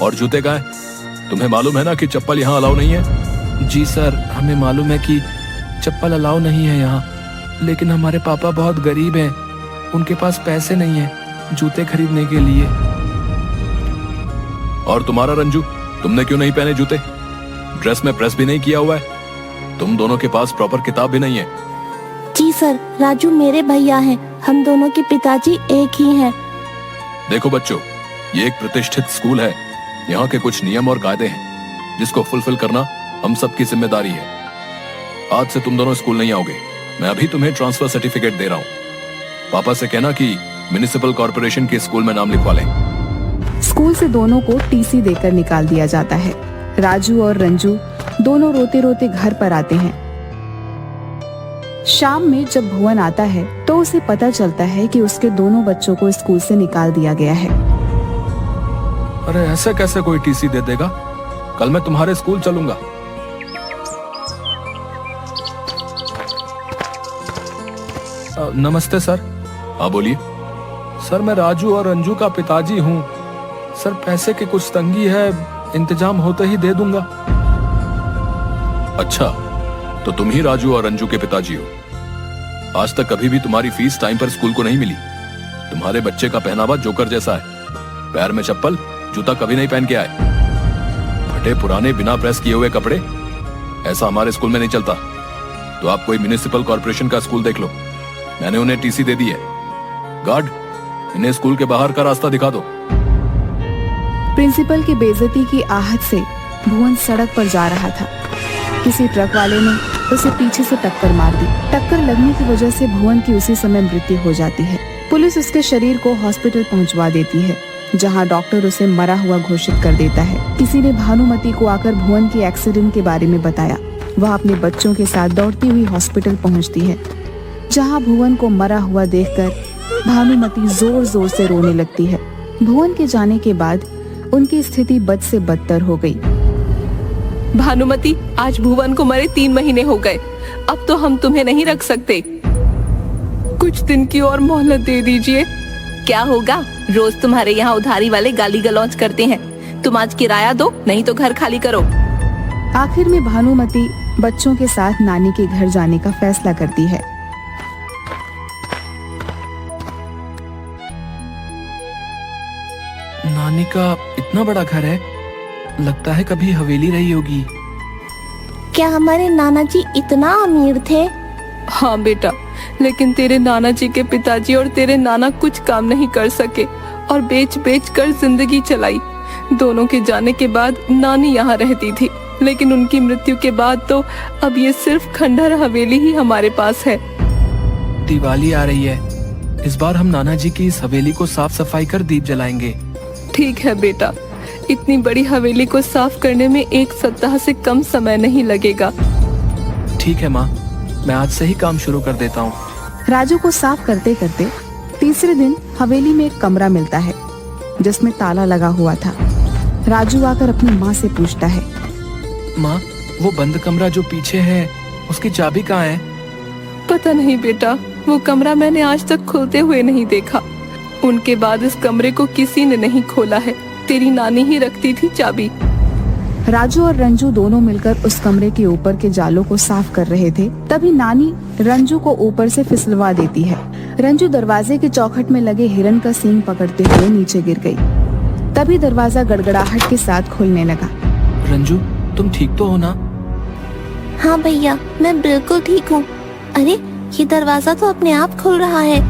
S7: और जूते कहाँ हैं? तुम्हें मालूम है ना कि चप्पल यहाँ अलाउ नहीं है?
S5: जी सर, हमें मालूम है कि चप्पल अलाउ नहीं है यहाँ, लेकिन हमारे पापा बहुत गरीब हैं, उनके पास पैसे नहीं है जूते खरीदने के लिए।
S7: और तुम्हारा रंजू, तुमने क्यों नहीं पहने जूते? ड्रेस में प्रेस भी नहीं किया हुआ है। तुम दोनों के पास प्रॉपर किताब भी नहीं है।
S4: जी सर, राजू मेरे भैया हैं, हम दोनों के पिताजी एक ही हैं।
S7: देखो बच्चों, ये एक प्रतिष्ठित स्कूल है। यहाँ के कुछ नियम और कायदे हैं जिसको फुलफिल करना हम सबकी जिम्मेदारी है। आज से तुम दोनों स्कूल नहीं आओगे। मैं अभी तुम्हें ट्रांसफर सर्टिफिकेट दे रहा हूँ। पापा से कहना कि म्युनिसिपल कॉर्पोरेशन के स्कूल में नाम लिखवा लें।
S6: स्कूल से दोनों को टीसी देकर निकाल दिया जाता है। राजू और रंजू दोनों रोते रोते घर पर आते हैं। शाम में जब भुवन आता है तो उसे पता चलता है कि उसके दोनों बच्चों को स्कूल से निकाल दिया गया है।
S7: अरे ऐसे कैसे कोई टीसी दे देगा? कल मैं तुम्हारे स्कूल चलूंगा। नमस्ते सर। हाँ बोलिए। सर मैं राजू और रंजू का पिताजी हूँ। सर पैसे की कुछ तंगी है, इंतजाम होते ही दे दूंगा। अच्छा, तो तुम ही राजू और रंजू के पिताजी हो। आज तक कभी भी तुम्हारी फीस टाइम पर स्कूल को नहीं मिली। तुम्हारे बच्चे का पहनावा जोकर जैसा है। पैर में चप्पल, जूता कभी नहीं पहन के आए। फटे पुराने बिना प्रेस किए हुए कपड़े, ऐसा हमारे स्कूल में नहीं चलता। तो आप कोई म्युनिसिपल कॉर्पोरेशन का स्कूल देख लो। मैंने उन्हें टीसी दे दी है। गार्ड, इन्हें स्कूल के बाहर का रास्ता दिखा दो।
S6: प्रिंसिपल की बेइज्जती की आहट से भुवन सड़क पर जा रहा था। किसी ट्रक वाले ने उसे पीछे से टक्कर मार दी। टक्कर लगने की वजह से भुवन की उसी समय मृत्यु हो जाती है। पुलिस उसके शरीर को हॉस्पिटल पहुंचवा देती है, जहां डॉक्टर उसे मरा हुआ घोषित कर देता है। किसी ने भानुमति को आकर भुवन के एक्सीडेंट के बारे में बताया। वह अपने बच्चों के साथ दौड़ती हुई हॉस्पिटल पहुंचती है, जहां भुवन को मरा हुआ देखकर भानुमति जोर जोर से रोने लगती है। भुवन के जाने के बाद उनकी स्थिति बद से बदतर हो गई।
S1: भानुमति, आज भुवन को मरे 3 महीने हो गए। अब तो हम तुम्हें नहीं रख सकते। कुछ दिन की और मोहलत दे दीजिए। क्या होगा, रोज तुम्हारे यहाँ उधारी वाले गाली गलौज करते हैं। तुम आज किराया दो, नहीं तो घर खाली करो।
S6: आखिर में भानुमति बच्चों के साथ नानी के घर जाने का फैसला करती है।
S5: नानी का इतना बड़ा घर है, लगता है कभी हवेली रही होगी।
S4: क्या हमारे नाना जी इतना अमीर थे?
S1: हाँ बेटा, लेकिन तेरे नाना जी के पिताजी और तेरे नाना कुछ काम नहीं कर सके और बेच बेच कर जिंदगी चलाई। दोनों के जाने के बाद नानी यहाँ रहती थी, लेकिन उनकी मृत्यु के बाद तो अब ये सिर्फ खंडहर हवेली ही हमारे पास है।
S5: दिवाली आ रही है, इस बार हम नाना जी की इस हवेली को साफ सफाई कर दीप जलाएंगे।
S1: ठीक है बेटा, इतनी बड़ी हवेली को साफ करने में 1 सप्ताह से कम समय नहीं लगेगा।
S5: ठीक है माँ, मैं आज से ही काम शुरू कर देता हूँ।
S6: राजू को साफ करते करते तीसरे दिन हवेली में एक कमरा मिलता है, जिसमें ताला लगा हुआ था। राजू आकर अपनी माँ से पूछता है,
S5: माँ, वो बंद कमरा जो पीछे है, उसकी चाबी कहाँ है?
S1: पता नहीं बेटा, वो कमरा मैंने आज तक खुलते हुए नहीं देखा। उनके बाद इस कमरे को किसी ने नहीं खोला है। तेरी नानी ही रखती थी चाबी।
S6: राजू और रंजू दोनों मिलकर उस कमरे के ऊपर के जालों को साफ कर रहे थे। तभी नानी रंजू को ऊपर से फिसलवा देती है। रंजू दरवाजे के चौखट में लगे हिरन का सींग पकड़ते हुए नीचे गिर गई। तभी दरवाजा गड़गड़ाहट के साथ खुलने लगा।
S5: रंजू, तुम ठीक तो हो ना?
S4: हाँ भैया, मैं बिल्कुल ठीक हूँ। अरे, ये दरवाजा तो अपने आप खुल रहा है।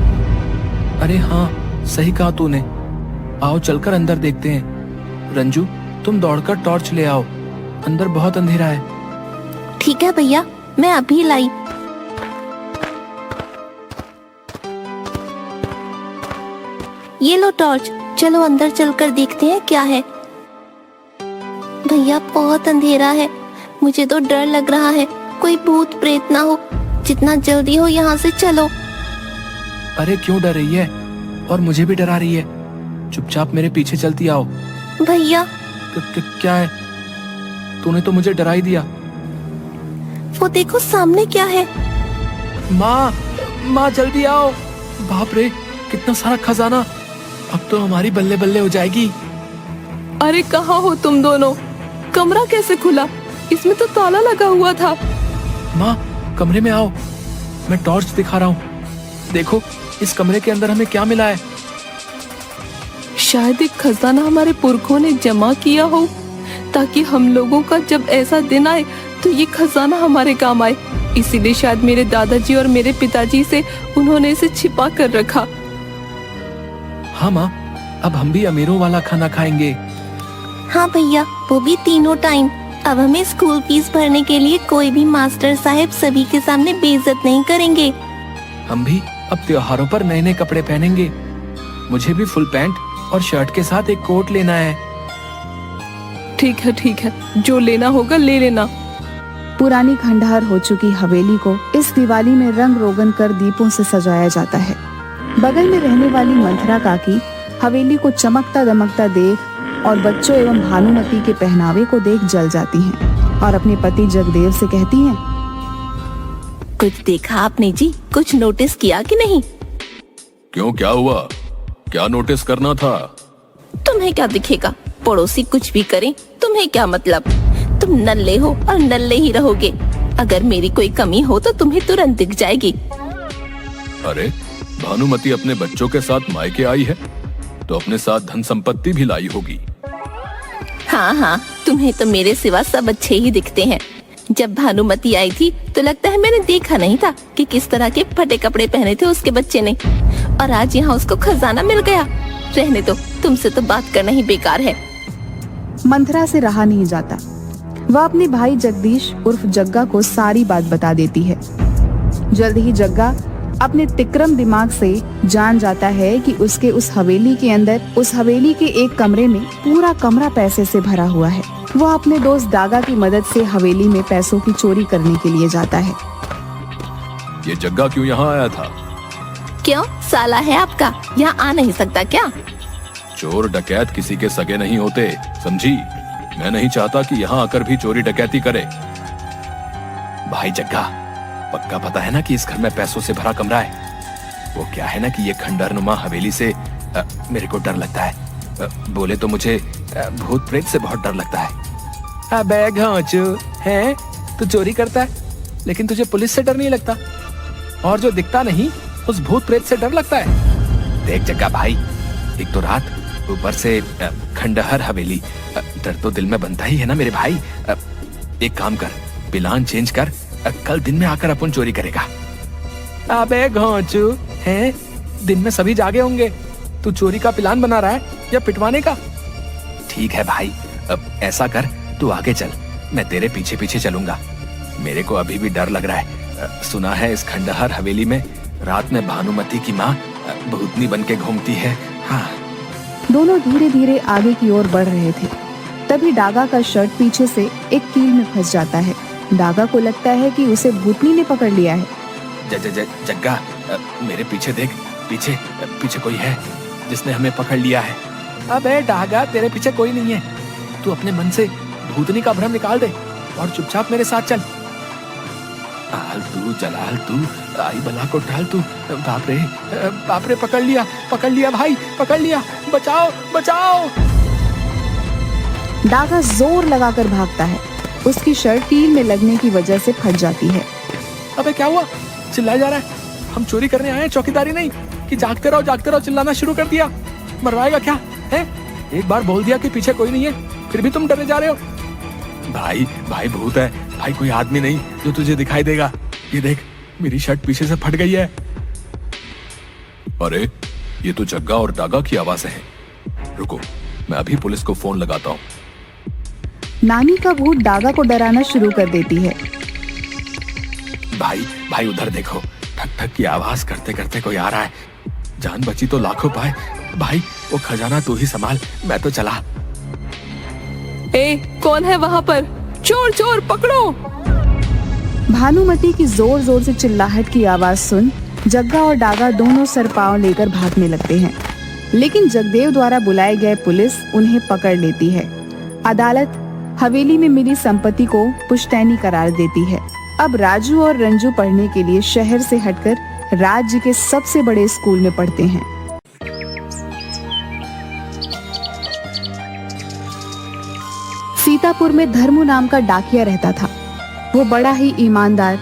S5: अरे हाँ, सही कहा तूने। आओ चलकर अंदर देखते हैं। रंजू, तुम दौड़कर टॉर्च ले आओ, अंदर बहुत अंधेरा है।
S4: ठीक है भैया, मैं अभी लाई। ये लो टॉर्च, चलो अंदर चलकर देखते हैं क्या है। भैया बहुत अंधेरा है, मुझे तो डर लग रहा है, कोई भूत प्रेत ना हो। जितना जल्दी हो यहाँ से चलो।
S5: अरे क्यों डर रही है? और मुझे भी डरा रही है। चुपचाप मेरे पीछे चलती आओ।
S4: भैया,
S5: क्या है? तूने तो मुझे डरा ही दिया।
S4: वो देखो सामने क्या है।
S5: माँ, माँ जल्दी आओ। बाप रे, कितना सारा खजाना। अब तो हमारी बल्ले बल्ले हो जाएगी।
S1: अरे कहाँ हो तुम दोनों? कमरा कैसे खुला? इसमें तो ताला लगा हुआ था।
S5: माँ, कमरे में आओ, मैं टॉर्च दिखा रहा हूँ। देखो इस कमरे के अंदर हमें क्या मिला है।
S1: शायद एक खजाना हमारे पुरखों ने जमा किया हो, ताकि हम लोगों का जब ऐसा दिन आए तो ये खजाना हमारे काम आए। इसीलिए शायद मेरे दादाजी और मेरे पिताजी से उन्होंने इसे छिपा कर रखा।
S5: हाँ माँ, अब हम भी अमीरों वाला खाना खाएंगे।
S4: हाँ भैया, वो भी तीनों टाइम। अब हमें स्कूल फीस भरने के लिए कोई भी मास्टर साहब सभी के सामने बेइज्जत नहीं करेंगे।
S5: हम भी अब त्योहारों पर नए नए कपड़े पहनेंगे। मुझे भी फुल पैंट
S7: और शर्ट के साथ एक कोट लेना है।
S1: ठीक है, जो लेना होगा ले लेना।
S6: पुरानी खंडहर हो चुकी हवेली को इस दिवाली में रंग रोगन कर दीपों से सजाया जाता है। बगल में रहने वाली मंथरा काकी हवेली को चमकता दमकता देख और बच्चों एवं भानुमति के पहनावे को देख जल जाती हैं और अपने पति जगदेव से कहती हैं,
S4: कुछ देखा आपने जी? कुछ नोटिस किया कि नहीं?
S7: क्यों, क्या हुआ? क्या नोटिस करना था?
S4: तुम्हें क्या दिखेगा? पड़ोसी कुछ भी करें, तुम्हें क्या मतलब? तुम नल्ले हो और नल्ले ही रहोगे। अगर मेरी कोई कमी हो तो तुम्हें तुरंत दिख जाएगी।
S7: अरे, भानुमति अपने बच्चों के साथ मायके आई है तो अपने साथ धन संपत्ति भी लाई होगी।
S4: हाँ, तुम्हें तो मेरे सिवा सब अच्छे ही दिखते हैं। जब भानुमति आई थी तो लगता है मैंने देखा नहीं था कि किस तरह के फटे कपड़े पहने थे उसके बच्चे ने, और आज यहाँ उसको खजाना मिल गया। रहने दो, तुमसे तो बात करना ही बेकार है।
S6: मंथरा से रहा नहीं जाता। वह अपने भाई जगदीश उर्फ जग्गा को सारी बात बता देती है। जल्द ही जग्गा अपने तिक्रम दिमाग से जान जाता है कि उसके उस हवेली के अंदर, उस हवेली के एक कमरे में पूरा कमरा पैसे से भरा हुआ है। वह अपने दोस्त डागा की मदद से हवेली में पैसों की चोरी करने के लिए जाता है।
S7: ये जग्गा क्यों यहाँ आया था?
S4: क्यों, साला है आपका? यहाँ आ नहीं सकता क्या?
S7: चोर डकैत किसी के सगे नहीं होते, समझी? मैं नहीं चाहता कि यहाँ आकर भी चोरी डकैती करे। भाई जग्गा, पक्का पता है ना कि इस घर में पैसों से भरा कमरा है? वो क्या है ना कि ये खंडहरनुमा हवेली से मेरे को डर लगता है। बोले तो मुझे भूत प्रेत से बहुत डर लगता है।
S5: अबे घोंचू, हैं? तू चोरी करता है लेकिन तुझे पुलिस से डर नहीं लगता, और जो दिखता नहीं उस भूत प्रेत से डर लगता है।
S7: देख जग्गा भाई, एक तो रात, ऊपर से खंडहर हवेली, डर तो दिल में बनता ही है ना मेरे भाई। एक काम कर, प्लान चेंज कर, कल दिन में आकर अपन चोरी करेगा।
S5: अबे घोंचू, हैं? दिन में सभी जागे होंगे, तू चोरी का प्लान बना रहा है या पिटवाने का?
S7: ठीक है भाई, अब ऐसा कर, तू आगे चल, मैं तेरे पीछे पीछे चलूंगा। मेरे को अभी भी डर लग रहा है। सुना है इस खंडहर हवेली में रात में भानुमति की माँ भूतनी बन के घूमती है। हाँ।
S6: दोनों धीरे धीरे आगे की ओर बढ़ रहे थे। तभी डागा का शर्ट पीछे से एक कील में फंस जाता है। डागा को लगता है कि उसे भूतनी ने पकड़ लिया है।
S7: जग्गा, मेरे पीछे देख, पीछे कोई है जिसने हमें पकड़ लिया है।
S5: अबे डागा, तेरे पीछे कोई नहीं है। तू अपने मन से भूतनी का भ्रम निकाल दे और चुपचाप मेरे साथ चल।
S7: आल तू जलाल तू, आई बला को टाल तू।
S5: बाप रे, पकड़ लिया भाई, पकड़ लिया, बचाओ।
S6: डागा जोर लगाकर भागता है। उसकी शर्ट कील में लगने की वजह से फट जाती है।
S5: अबे क्या हुआ? चिल्लाया जा रहा है। हम चोरी करने आए हैं, चौकीदारी नहीं कि जागते रहो चिल्लाना शुरू कर दिया। मरवाएगा क्या है? एक बार बोल दिया कि पीछे कोई नहीं है, फिर भी तुम डरे जा रहे हो।
S7: भाई भूत है भाई, कोई आदमी नहीं जो तुझे दिखाई देगा। ये देख, मेरी शर्ट पीछे से फट गई है। अरे, ये तो जग्गा और डागा की आवाज़ें हैं। रुको, मैं अभी पुलिस को फोन लगाता हूँ।
S6: नानी का भूत डागा को डराना शुरू कर देती है।
S7: भाई उधर देखो, ठक ठक की आवाज करते करते कोई आ रहा है। जान बची तो लाखों पाए। भाई, वो खजाना तू ही संभाल, मैं तो चला।
S1: कौन है वहाँ पर? चोर पकड़ो।
S6: भानुमति की जोर जोर से चिल्लाहट की आवाज सुन जग्गा और डागा दोनों सरपाव लेकर भागने लगते हैं, लेकिन जगदेव द्वारा बुलाए गए पुलिस उन्हें पकड़ लेती है। अदालत हवेली में मिली संपत्ति को पुश्तैनी करार देती है। अब राजू और रंजू पढ़ने के लिए शहर से हटकर राज्य के सबसे बड़े स्कूल में पढ़ते हैं। सीतापुर में धर्मू नाम का डाकिया रहता था। वो बड़ा ही ईमानदार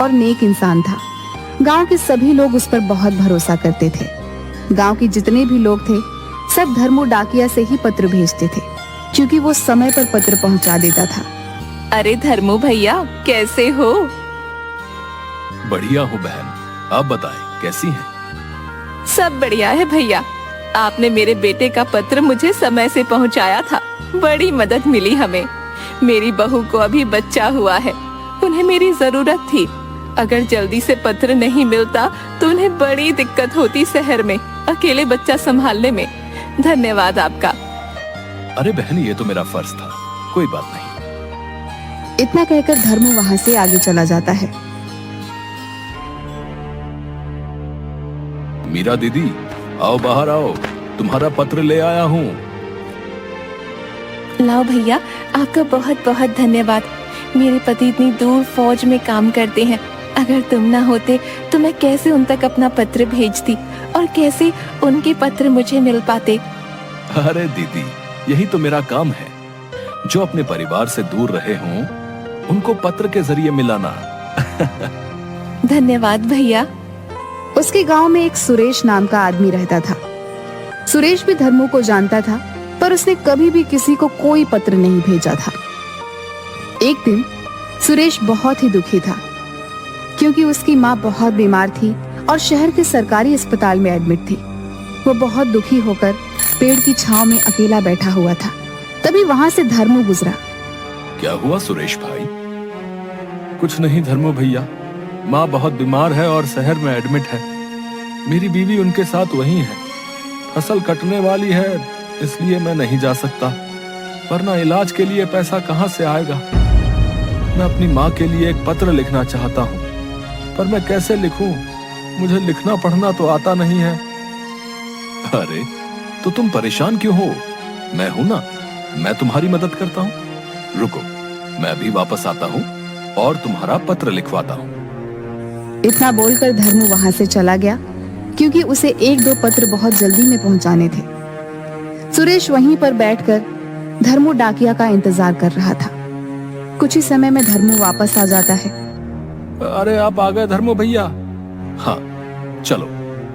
S6: और नेक इंसान था। गांव के सभी लोग उस पर बहुत भरोसा करते थे। गांव के जितने भी लोग थे सब धर्मू डाकिया से ही पत्र भेजते थे, क्योंकि वो समय पर पत्र पहुंचा देता था।
S1: अरे धर्मू भैया, कैसे हो?
S7: बढ़िया हूँ बहन, आप बताएं कैसी हैं?
S1: सब बढ़िया है भैया। आपने मेरे बेटे का पत्र मुझे समय से पहुंचाया था, बड़ी मदद मिली हमें। मेरी बहू को अभी बच्चा हुआ है, उन्हें मेरी जरूरत थी। अगर जल्दी से पत्र नहीं मिलता तो उन्हें बड़ी दिक्कत होती शहर में अकेले बच्चा संभालने में। धन्यवाद आपका।
S7: अरे बहन, ये तो मेरा फर्ज था, कोई बात नहीं।
S6: इतना कहकर धर्मू वहां से आगे चला जाता है।
S7: मीरा दीदी, आओ बाहर आओ, तुम्हारा पत्र ले आया हूँ।
S1: लाओ भैया, आपका बहुत बहुत धन्यवाद। मेरे पति इतनी दूर फौज में काम करते हैं, अगर तुम ना होते तो मैं कैसे उन तक अपना पत्र भेजती और कैसे उनके पत्र मुझे मिल पाते।
S7: अरे दीदी, यही तो मेरा काम है, जो अपने परिवार से दूर रहे हों उनको पत्र के जरिए मिलाना।
S1: धन्यवाद भैया।
S6: उसके गांव में एक सुरेश नाम का आदमी रहता था। सुरेश भी धर्मू को जानता था, पर उसने कभी भी किसी को कोई पत्र नहीं भेजा था। एक दिन सुरेश बहुत ही दुखी था, क्योंकि उसकी माँ बहुत बीमार थी और शहर के सरकारी अस्पताल में एडमिट थी। वो बहुत दुखी होकर पेड़ की छांव में अकेला बैठा हुआ था। तभी वहां से धर्मू गुजरा।
S7: क्या हुआ सुरेश भाई? कुछ नहीं धर्मू भैया, माँ बहुत बीमार है और शहर में एडमिट है। मेरी बीवी उनके साथ वहीं है। फसल कटने वाली है, इसलिए मैं नहीं जा सकता, वरना इलाज के लिए पैसा कहाँ से आएगा। मैं अपनी माँ के लिए एक पत्र लिखना चाहता हूँ, पर मैं कैसे लिखूं? मुझे लिखना पढ़ना तो आता नहीं है। अरे तो तुम परेशान क्यों हो? मैं हूं ना, मैं तुम्हारी मदद करता हूँ। रुको, मैं अभी वापस आता हूँ और तुम्हारा पत्र लिखवाता हूँ।
S6: इतना बोलकर धर्मू वहां से चला गया, क्योंकि उसे एक दो पत्र बहुत जल्दी में पहुंचाने थे। सुरेश वहीं पर बैठकर धर्मू डाकिया का इंतजार कर रहा था। कुछ ही समय में धर्मू वापस आ जाता है।
S7: अरे आप आ गए धर्मू भैया? हाँ, चलो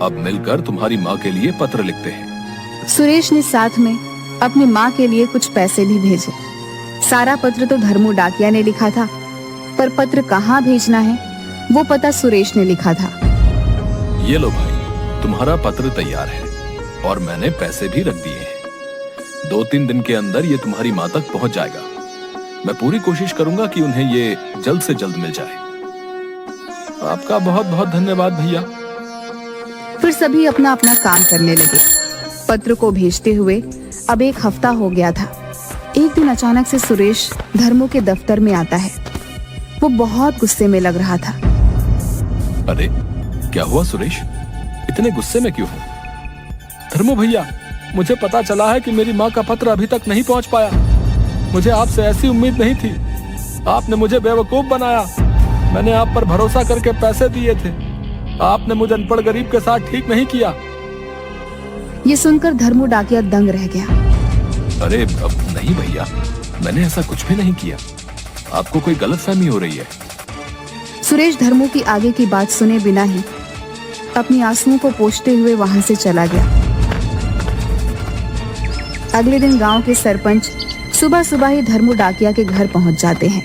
S7: अब मिलकर तुम्हारी माँ के लिए पत्र लिखते हैं।
S6: सुरेश ने साथ में अपनी माँ के लिए कुछ पैसे भी भेजे। सारा पत्र तो धर्मू डाकिया ने लिखा था, पर पत्र कहाँ भेजना है वो पता सुरेश ने लिखा था।
S7: ये लो भाई, तुम्हारा पत्र तैयार है और मैंने पैसे भी रख दिए हैं। 2-3 दिन के अंदर ये तुम्हारी माँ तक पहुंच जाएगा। मैं पूरी कोशिश करूंगा कि उन्हें ये जल्द से जल्द मिल जाए। आपका बहुत बहुत धन्यवाद भैया।
S6: फिर सभी अपना अपना काम करने लगे। पत्र को भेजते हुए अब 1 हफ्ता हो गया था। एक दिन अचानक से सुरेश धर्मू के दफ्तर में आता है। वो बहुत गुस्से में लग रहा था।
S7: अरे क्या हुआ सुरेश, इतने गुस्से में क्यों हो? धर्मू भैया, मुझे पता चला है कि मेरी माँ का पत्र अभी तक नहीं पहुंच पाया। मुझे आपसे ऐसी उम्मीद नहीं थी। आपने मुझे बेवकूफ बनाया। मैंने आप पर भरोसा करके पैसे दिए थे। आपने मुझे अनपढ़ गरीब के साथ ठीक नहीं किया।
S6: ये सुनकर धर्मू डाकिया दंग रह गया।
S7: अरे अब नहीं भैया, मैंने ऐसा कुछ भी नहीं किया। आपको कोई गलतफहमी हो रही है।
S6: सुरेश धर्मू की आगे की बात सुने बिना ही अपनी आंसुओं को पोंछते हुए वहां से चला गया। अगले दिन गांव के सरपंच सुबह सुबह ही धर्मू डाकिया के घर पहुंच जाते हैं।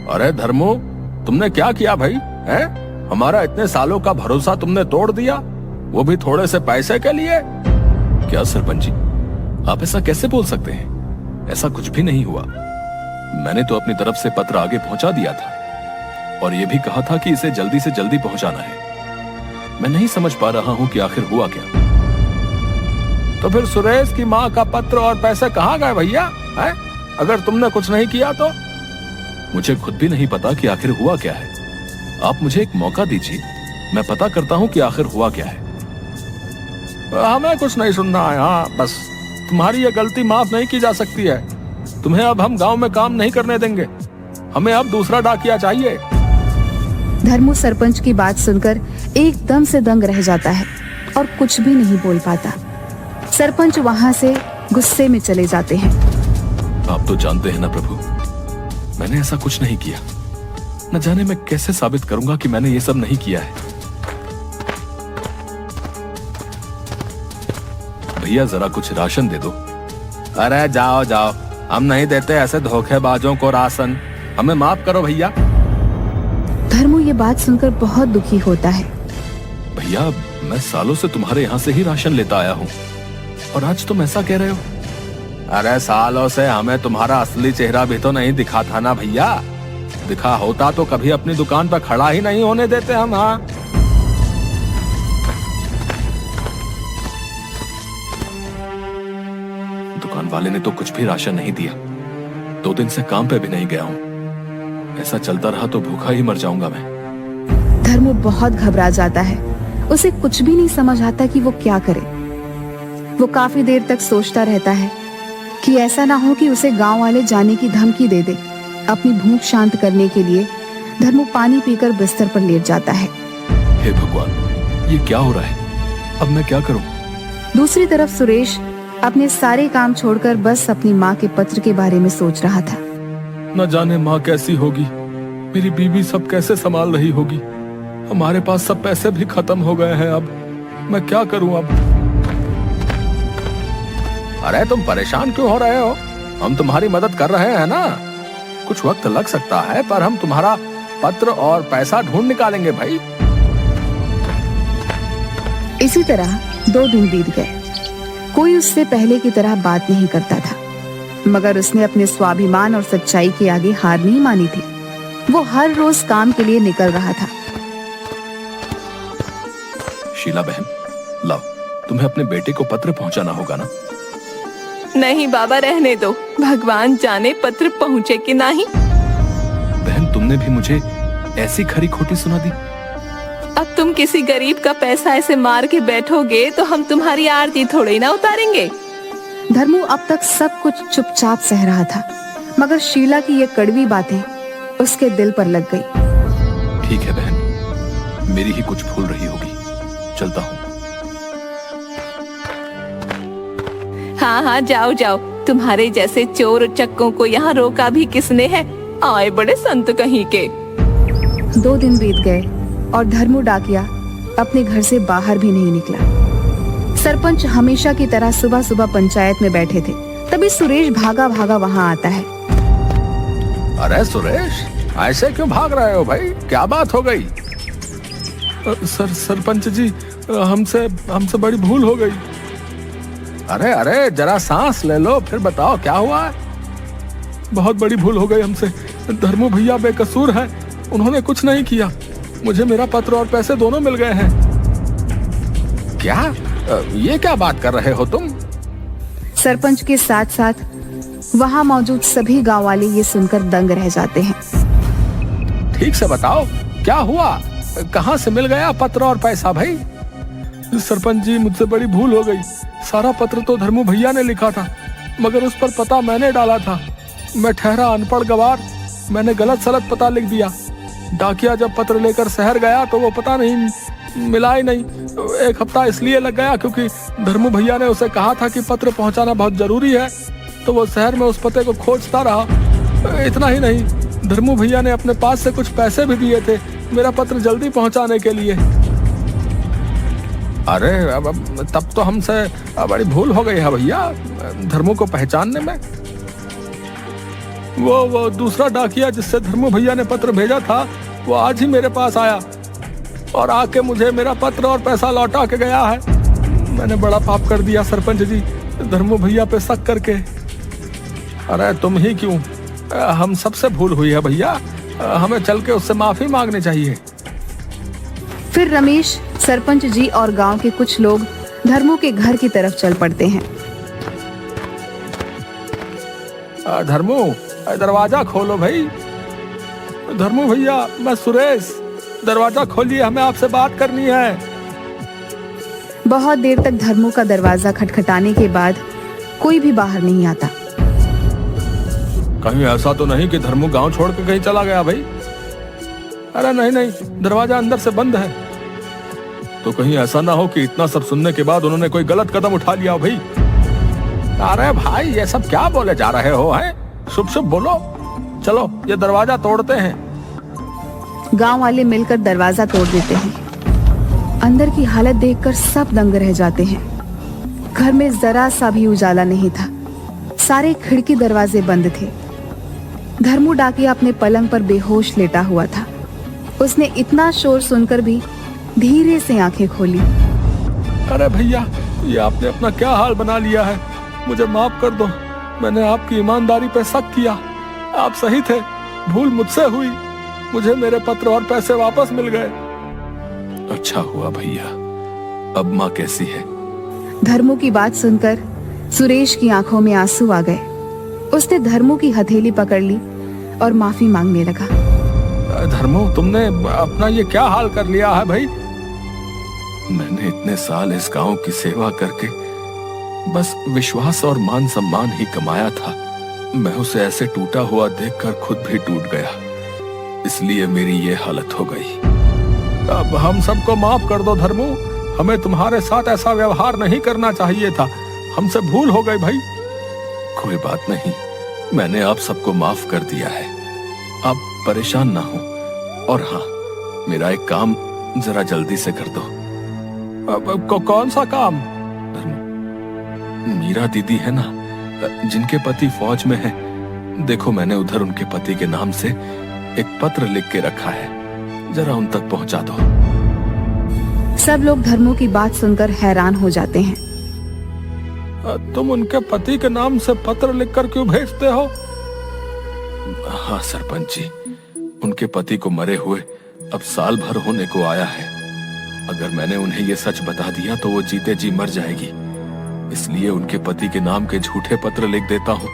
S7: अरे धर्मू, तुमने क्या किया भाई? हैं? हमारा इतने सालों का भरोसा तुमने तोड़ दिया, वो भी थोड़े से पैसे के लिए। क्या सरपंच जी, आप ऐसा कैसे बोल सकते हैं? ऐसा कुछ भी नहीं हुआ। मैंने तो अपनी तरफ से पत्र आगे पहुंचा दिया था और ये भी कहा था कि इसे जल्दी से जल्दी पहुंचाना है। मैं नहीं समझ पा रहा हूं कि आखिर हुआ क्या। तो फिर सुरेश की माँ का पत्र और पैसे कहाँ गए भैया? अगर तुमने कुछ नहीं किया तो? मुझे खुद भी नहीं पता कि आखिर हुआ क्या है। आप मुझे एक मौका दीजिए, मैं पता करता हूं कि आखिर हुआ क्या है। हमें कुछ नहीं सुनना है। हाँ बस, तुम्हारी ये गलती माफ नहीं की जा सकती है। तुम्हें अब हम गांव में काम नहीं करने देंगे। हमें अब दूसरा डाकिया चाहिए।
S6: धर्मू सरपंच की बात सुनकर एकदम से दंग रह जाता है और कुछ भी नहीं बोल पाता। सरपंच वहां से गुस्से में चले जाते हैं।
S7: आप तो जानते हैं ना प्रभु, मैंने ऐसा कुछ नहीं किया। न जाने मैं कैसे साबित करूंगा कि मैंने ये सब नहीं किया है। भैया जरा कुछ राशन दे दो। अरे जाओ जाओ, हम नहीं देते ऐसे धोखेबाजों को राशन। हमें माफ करो भैया।
S6: धर्मू ये बात सुनकर बहुत दुखी होता है।
S7: भैया, मैं सालों से तुम्हारे यहाँ से ही राशन लेता आया हूँ और आज तुम ऐसा कह रहे हो। अरे सालों से हमें तुम्हारा असली चेहरा भी तो नहीं दिखा था ना भैया। दिखा होता तो कभी अपनी दुकान पर खड़ा ही नहीं होने देते हम। हाँ दुकान वाले ने तो कुछ भी राशन नहीं दिया। 2 दिन से काम पे भी नहीं गया हूँ। ऐसा चलता रहा तो भूखा ही मर जाऊंगा मैं।
S6: धर्मू बहुत घबरा जाता है। उसे कुछ भी नहीं समझ आता कि वो क्या करे। वो काफी देर तक सोचता रहता है कि ऐसा ना हो कि उसे गांव वाले जाने की धमकी दे दे। अपनी भूख शांत करने के लिए धर्मू पानी पीकर बिस्तर पर लेट जाता है।
S7: हे भगवान, ये क्या हो रहा है? अब मैं क्या करूं?
S6: दूसरी तरफ सुरेश अपने सारे काम छोड़कर बस अपनी माँ के पत्र के बारे में सोच रहा था।
S7: न जाने माँ कैसी होगी, मेरी बीवी सब कैसे संभाल रही होगी। हमारे पास सब पैसे भी खत्म हो गए हैं। अब मैं क्या करूं अब? अरे तुम परेशान क्यों हो रहे हो? हम तुम्हारी मदद कर रहे हैं ना। कुछ वक्त लग सकता है पर हम तुम्हारा पत्र और पैसा ढूंढ निकालेंगे भाई।
S6: इसी तरह 2 दिन बीत गए। कोई उससे पहले की तरह बात नहीं करता था, मगर उसने अपने स्वाभिमान और सच्चाई के आगे हार नहीं मानी थी। वो हर रोज काम के लिए निकल रहा था।
S7: शीला बहन, लाओ, तुम्हें अपने बेटे को पत्र पहुंचाना होगा ना।
S1: नहीं बाबा, रहने दो। भगवान जाने पत्र पहुँचे कि नहीं।
S7: बहन, तुमने भी मुझे ऐसी खरी खोटी सुना दी।
S1: अब तुम किसी गरीब का पैसा ऐसे मार के बैठोगे तो हम तुम्हारी आरती थोड़ी ना उतारेंगे।
S6: धर्मू अब तक सब कुछ चुपचाप सह रहा था, मगर शीला की ये कड़वी बातें उसके दिल पर लग गई।
S7: ठीक है बहन, मेरी ही कुछ भूल रही होगी। चलता हूँ।
S1: हाँ हाँ, जाओ जाओ। तुम्हारे जैसे चोर चक्कों को यहाँ रोका भी किसने है? आए बड़े संत कहीं के।
S6: 2 दिन बीत गए और धर्मू डाकिया अपने घर से बाहर भी नहीं निकला। सरपंच हमेशा की तरह सुबह सुबह पंचायत में बैठे थे। तभी सुरेश भागा भागा वहाँ आता है।
S7: अरे सुरेश, ऐसे क्यों भाग रहे हो भाई? क्या बात हो गई? सरपंच जी, हमसे बड़ी भूल हो गई। अरे अरे, जरा सांस ले लो, फिर बताओ क्या हुआ। बहुत बड़ी भूल हो गई हमसे। धर्मू भैया बेकसूर हैं, उन्होंने कुछ नहीं किया। मुझे मेरा पत्र और पैसे दोनों मिल गए हैं। क्या? ये क्या बात कर रहे हो तुम?
S6: सरपंच के साथ साथ वहाँ मौजूद सभी गांव वाले ये सुनकर दंग रह जाते हैं।
S7: ठीक से बताओ, क्या हुआ? कहाँ से मिल गया पत्र और पैसा भाई? सरपंच जी, मुझसे बड़ी भूल हो गई। सारा पत्र तो धर्मू भैया ने लिखा था, मगर उस पर पता मैंने डाला था। मैं ठहरा अनपढ़ गवार, मैंने गलत सलत पता लिख दिया। डाकिया जब पत्र लेकर शहर गया तो वो पता नहीं मिला ही नहीं। 1 हफ्ता इसलिए लग गया क्योंकि धर्मू भैया ने उसे कहा था कि पत्र पहुंचाना बहुत जरूरी है, तो वो शहर में उस पते को खोजता रहा। इतना ही नहीं, धर्मू भैया ने अपने पास से कुछ पैसे भी दिए थे मेरा पत्र जल्दी पहुंचाने के लिए। अरे अब तब तो हमसे बड़ी भूल हो गई है भैया धर्मू को पहचानने में। वो दूसरा डाकिया जिससे धर्मू भैया ने पत्र भेजा था, वो आज ही मेरे पास आया और आके मुझे मेरा पत्र और पैसा लौटा के गया है। मैंने बड़ा पाप कर दिया सरपंच जी, धर्मू भैया पे शक करके। अरे तुम ही क्यों, हम सबसे भूल हुई है भैया, हमें चल के उससे माफी मांगनी चाहिए।
S6: फिर रमेश, सरपंच जी और गांव के कुछ लोग धर्मू के घर की तरफ चल पड़ते हैं।
S7: धर्मू, दरवाजा खोलो भाई। धर्मू भैया, मैं सुरेश, दरवाजा खोलिए, हमें आपसे बात करनी है।
S6: बहुत देर तक धर्मू का दरवाजा खटखटाने के बाद कोई भी बाहर नहीं आता।
S7: कहीं ऐसा तो नहीं कि धर्मू गांव छोड़ के कहीं चला गया भाई? अरे नहीं, दरवाजा अंदर से बंद है। तो कहीं ऐसा ना हो कि इतना सब सुनने के बाद उन्होंने कोई गलत कदम उठा लिया भाई। अरे भाई, ये सब क्या बोले जा रहे हो हैं? शुभ शुभ बोलो। चलो ये दरवाजा तोड़ते हैं।
S6: गांव वाले मिलकर दरवाजा तोड़ देते हैं। अंदर की हालत देखकर सब दंग रह जाते हैं। घर में जरा सा भी उजाला नहीं था, सारे खिड़की दरवाजे बंद थे। धर्मू डाकिया अपने पलंग पर बेहोश लेटा हुआ था। उसने इतना शोर सुनकर भी धीरे से आंखें खोली।
S7: अरे भैया, ये आपने अपना क्या हाल बना लिया है? मुझे माफ कर दो, मैंने आपकी ईमानदारी पे शक किया। आप सही थे, भूल मुझसे हुई। मुझे मेरे पत्र और पैसे वापस मिल गए। अच्छा हुआ भैया। अब माँ कैसी है?
S6: धर्मू की बात सुनकर सुरेश की आंखों में आंसू आ गए। उसने धर्मू की हथेली पकड़ ली और माफी मांगने लगा।
S7: धर्मो, तुमने अपना ये क्या हाल कर लिया है भाई? मैंने इतने साल इस गांव की सेवा करके बस विश्वास और मान सम्मान ही कमाया था। मैं उसे ऐसे टूटा हुआ देखकर खुद भी टूट गया, इसलिए मेरी ये हालत हो गई। अब हम सबको माफ कर दो धर्मो, हमें तुम्हारे साथ ऐसा व्यवहार नहीं करना चाहिए था। हमसे भूल हो गई भाई। कोई बात नहीं, मैंने आप सबको माफ कर दिया है। आप परेशान ना हो। और हाँ, मेरा एक काम जरा जल्दी से कर दो। कौन सा काम? मीरा दीदी है ना, जिनके पति फौज में है, देखो मैंने उधर उनके पति के नाम से एक पत्र लिख के रखा है, जरा उन तक पहुंचा दो।
S6: सब लोग धर्मू की बात सुनकर हैरान हो जाते हैं।
S7: तुम उनके पति के नाम से पत्र लिखकर क्यों भेजते हो? हाँ सरपंच जी, उनके पति को मरे हुए अब साल भर होने को आया है। अगर मैंने उन्हें ये सच बता दिया तो वो जीते जी मर जाएगी, इसलिए उनके पति के नाम के झूठे पत्र लिख देता हूँ।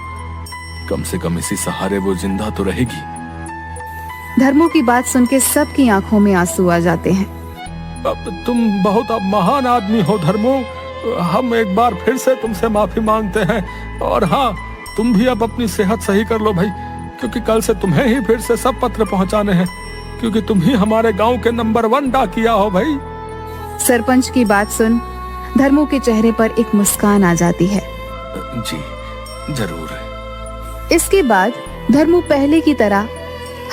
S7: कम से कम इसी सहारे वो जिंदा तो रहेगी।
S6: धर्मू की बात सुन के सबकी आंखों में आंसू आ जाते हैं।
S7: अब तुम बहुत अब महान आदमी हो धर्मो, हम एक बार फिर से तुमसे माफी मांगते हैं। और हाँ, तुम भी अब अपनी सेहत सही कर लो भाई, क्योंकि कल से तुम्हें ही फिर से सब पत्र पहुंचाने हैं, क्योंकि तुम ही हमारे गांव के नंबर 1 डाकिया हो भाई।
S6: सरपंच की बात सुन धर्मू के चेहरे पर एक मुस्कान आ जाती है।
S7: जी जरूर।
S6: इसके बाद धर्मू पहले की तरह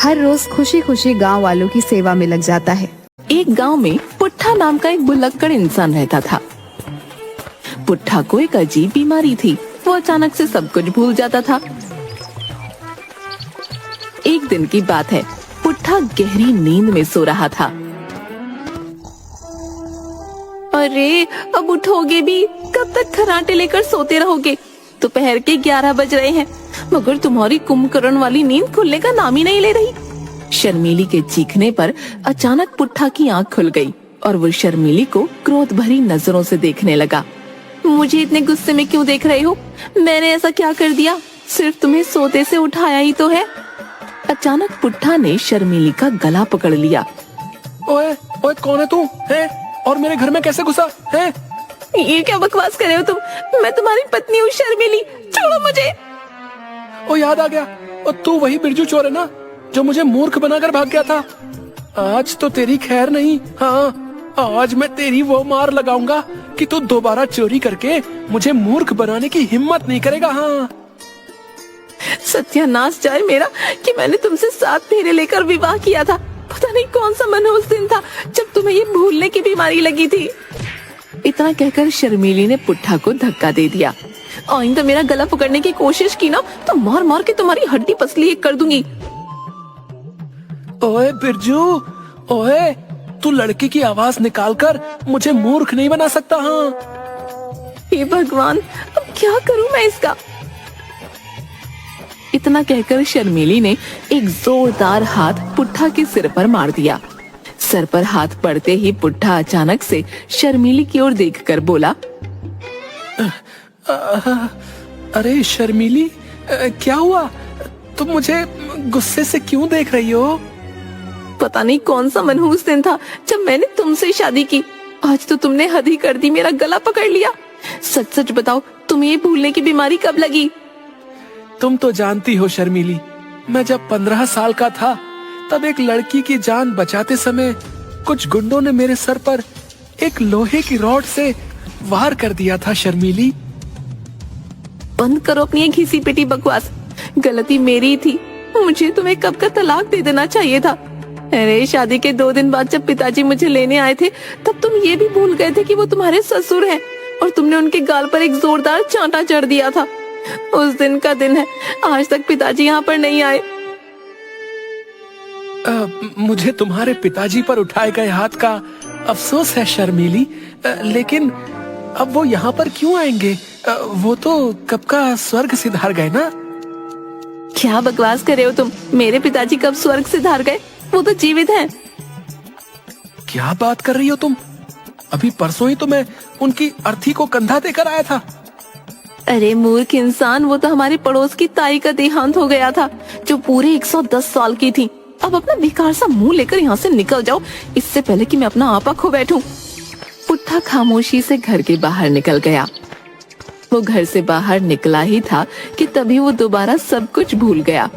S6: हर रोज खुशी खुशी गांव वालों की सेवा में लग जाता है।
S1: एक गांव में पुट्ठा नाम का एक भुलक्कड़ इंसान रहता था। पुट्ठा को एक अजीब बीमारी थी, वो अचानक से सब कुछ भूल जाता था। एक दिन की बात है, पुट्ठा गहरी नींद में सो रहा था। अरे अब उठोगे भी? कब तक खर्राटे लेकर सोते रहोगे? दोपहर के 11 बज रहे हैं, मगर तुम्हारी कुंभकर्ण वाली नींद खुलने का नाम ही नहीं ले रही। शर्मीली के चीखने पर अचानक पुट्ठा की आंख खुल गई और वो शर्मीली को क्रोध भरी नजरों से देखने लगा। मुझे इतने गुस्से में क्यों देख रहे हो? मैंने ऐसा क्या कर दिया? सिर्फ तुम्हें सोते से उठाया ही तो है। अचानक पुट्ठा ने शर्मीली का गला पकड़ लिया।
S5: ओए ओए, कौन है तू? है? और मेरे घर में कैसे घुसा है?
S1: ये क्या बकवास कर रहे हो तुम? मैं तुम्हारी पत्नी हूँ शर्मीली, छोड़ो मुझे।
S5: ओ याद आ गया, और तू वही बिरजू चोर है ना, जो मुझे मूर्ख बनाकर भाग गया था। आज तो तेरी खैर नहीं। हाँ, आज मैं तेरी वो मार लगाऊंगा कि तू दोबारा चोरी करके मुझे मूर्ख बनाने की हिम्मत नहीं करेगा। हाँ,
S1: सत्यानाश जाए मेरा कि मैंने तुमसे 7 फेरे लेकर विवाह किया था। पता नहीं कौन सा मनहूस दिन था जब तुम्हें ये भूलने की बीमारी लगी थी। इतना कहकर शर्मीली ने पुट्ठा को धक्का दे दिया। आइंदा मेरा गला पकड़ने की कोशिश की ना तो मार मार के तुम्हारी हड्डी पसली एक कर दूंगी।
S5: ओए बिरजू, ओए, तू लड़की की आवाज निकालकर मुझे मूर्ख नहीं बना सकता। हाँ,
S1: हे भगवान, अब क्या करूं मैं इसका? इतना कहकर शर्मीली ने एक जोरदार हाथ पुट्ठा के सिर पर मार दिया। सर पर हाथ पड़ते ही पुट्ठा अचानक से शर्मीली की ओर देखकर बोला,
S5: अरे शर्मीली, क्या हुआ? तुम मुझे गुस्से से क्यों देख रही हो?
S1: पता नहीं कौन सा मनहूस दिन था जब मैंने तुमसे शादी की। आज तो तुमने हद ही कर दी, मेरा गला पकड़ लिया। सच सच बताओ, तुम्हें ये भूलने की बीमारी कब लगी?
S5: तुम तो जानती हो शर्मीली, मैं जब 15 साल का था तब एक लड़की की जान बचाते समय कुछ गुंडों ने मेरे सर पर एक लोहे की रॉड से वार कर दिया था। शर्मीली,
S1: बंद करो अपनी ये घिसी पिटी बकवास। गलती मेरी थी, मुझे तुम्हें कब का तलाक दे देना चाहिए था। अरे शादी के 2 दिन बाद जब पिताजी मुझे लेने आए थे तब तुम ये भी भूल गए थे कि वो तुम्हारे ससुर हैं, और तुमने उनके गाल पर एक जोरदार चांटा चढ़ दिया था। उस दिन का दिन है, आज तक पिताजी यहाँ पर नहीं आए।
S5: मुझे तुम्हारे पिताजी पर उठाए गए हाथ का अफसोस है शर्मीली, लेकिन अब वो यहाँ पर क्यों आएंगे? वो तो कब का स्वर्ग सिधार गए ना।
S1: क्या बकवास कर रहे हो तुम? मेरे पिताजी कब स्वर्ग सिधार गए? वो तो जीवित हैं।
S5: क्या बात कर रही हो तुम? अभी परसों ही तो मैं उनकी अर्थी को कंधा देकर आया था।
S1: अरे मूर्ख इंसान, वो तो हमारे पड़ोस की ताई का देहांत हो गया था, जो पूरे 110 साल की थी। अब अपना बेकार सा मुंह लेकर यहाँ से निकल जाओ, इससे पहले कि मैं अपना आपा खो बैठूं। पुट्ठा खामोशी से घर के बाहर निकल गया। वो घर से बाहर निकला ही था कि तभी वो दोबारा सब कुछ भूल गया।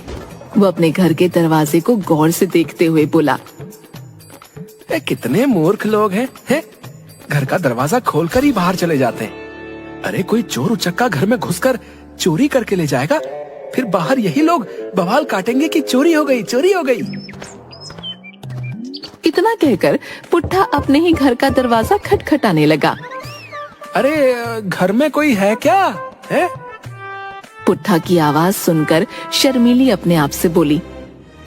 S1: वो अपने घर के दरवाजे को गौर से देखते हुए बोला,
S8: कितने मूर्ख लोग हैं? घर का दरवाजा खोलकर ही बाहर चले जाते हैं। अरे कोई चोर उचक्का घर में घुसकर चोरी करके ले जाएगा, फिर बाहर यही लोग बवाल काटेंगे कि चोरी हो गई, चोरी हो गई।
S1: इतना कहकर पुट्ठा अपने ही घर का दरवाजा खटखटाने लगा।
S8: अरे घर में कोई है क्या? है?
S1: पुट्ठा की आवाज सुनकर शर्मीली अपने आप से बोली,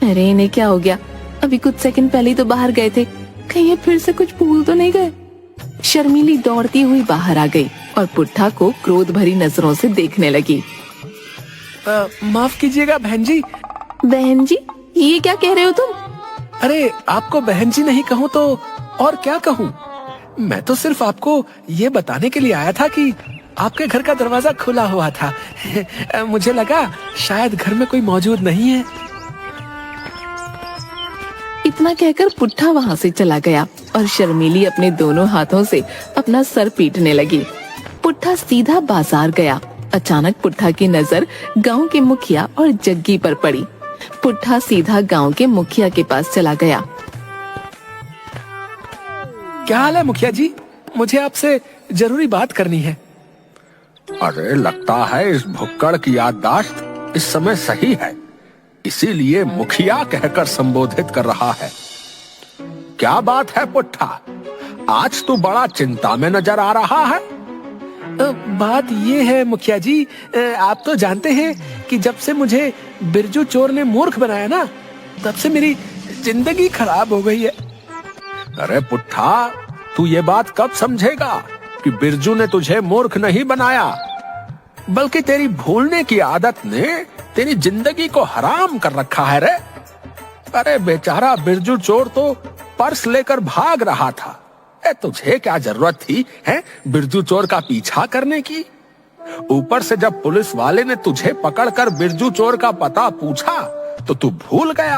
S1: अरे इन्हें क्या हो गया? अभी कुछ सेकंड पहले ही तो बाहर गए थे, कहीं ये फिर से कुछ भूल तो नहीं गए? शर्मीली दौड़ती हुई बाहर आ गई और पुट्ठा को क्रोध भरी नजरों से देखने लगी।
S8: माफ कीजिएगा बहन जी।
S1: बहन जी? ये क्या कह रहे हो तुम?
S8: अरे आपको बहन जी नहीं कहूँ तो और क्या कहूँ? मैं तो सिर्फ आपको ये बताने के लिए आया था कि आपके घर का दरवाजा खुला हुआ था। मुझे लगा शायद घर में कोई मौजूद नहीं है।
S1: इतना कहकर पुट्ठा वहाँ से चला गया और शर्मीली अपने दोनों हाथों से अपना सर पीटने लगी। पुट्ठा सीधा बाजार गया। अचानक पुट्ठा की नजर गांव के मुखिया और जग्गी पर पड़ी। पुट्ठा सीधा गांव के मुखिया के पास चला गया।
S8: क्या हाल है मुखिया जी? मुझे आपसे जरूरी बात करनी है।
S9: अरे लगता है इस भुक्कड़ की याददाश्त इस समय सही है, इसीलिए मुखिया कहकर संबोधित कर रहा है। क्या बात है पुट्ठा, आज तो बड़ा चिंता में नजर आ रहा है।
S8: बात ये है मुखिया जी, आप तो जानते हैं कि जब से मुझे बिरजू चोर ने मूर्ख बनाया ना, तब से मेरी जिंदगी खराब हो गई है।
S9: अरे पुट्ठा, तू ये बात कब समझेगा कि बिरजू ने तुझे मूर्ख नहीं बनाया, बल्कि तेरी भूलने की आदत ने तेरी जिंदगी को हराम कर रखा है रे। अरे बेचारा बिरजू चोर तो पर्स लेकर भाग रहा था। तुझे क्या जरूरत थी है बिरजू चोर का पीछा करने की? ऊपर से जब पुलिस वाले ने तुझे पकड़कर बिरजू चोर का पता पूछा तो तू भूल गया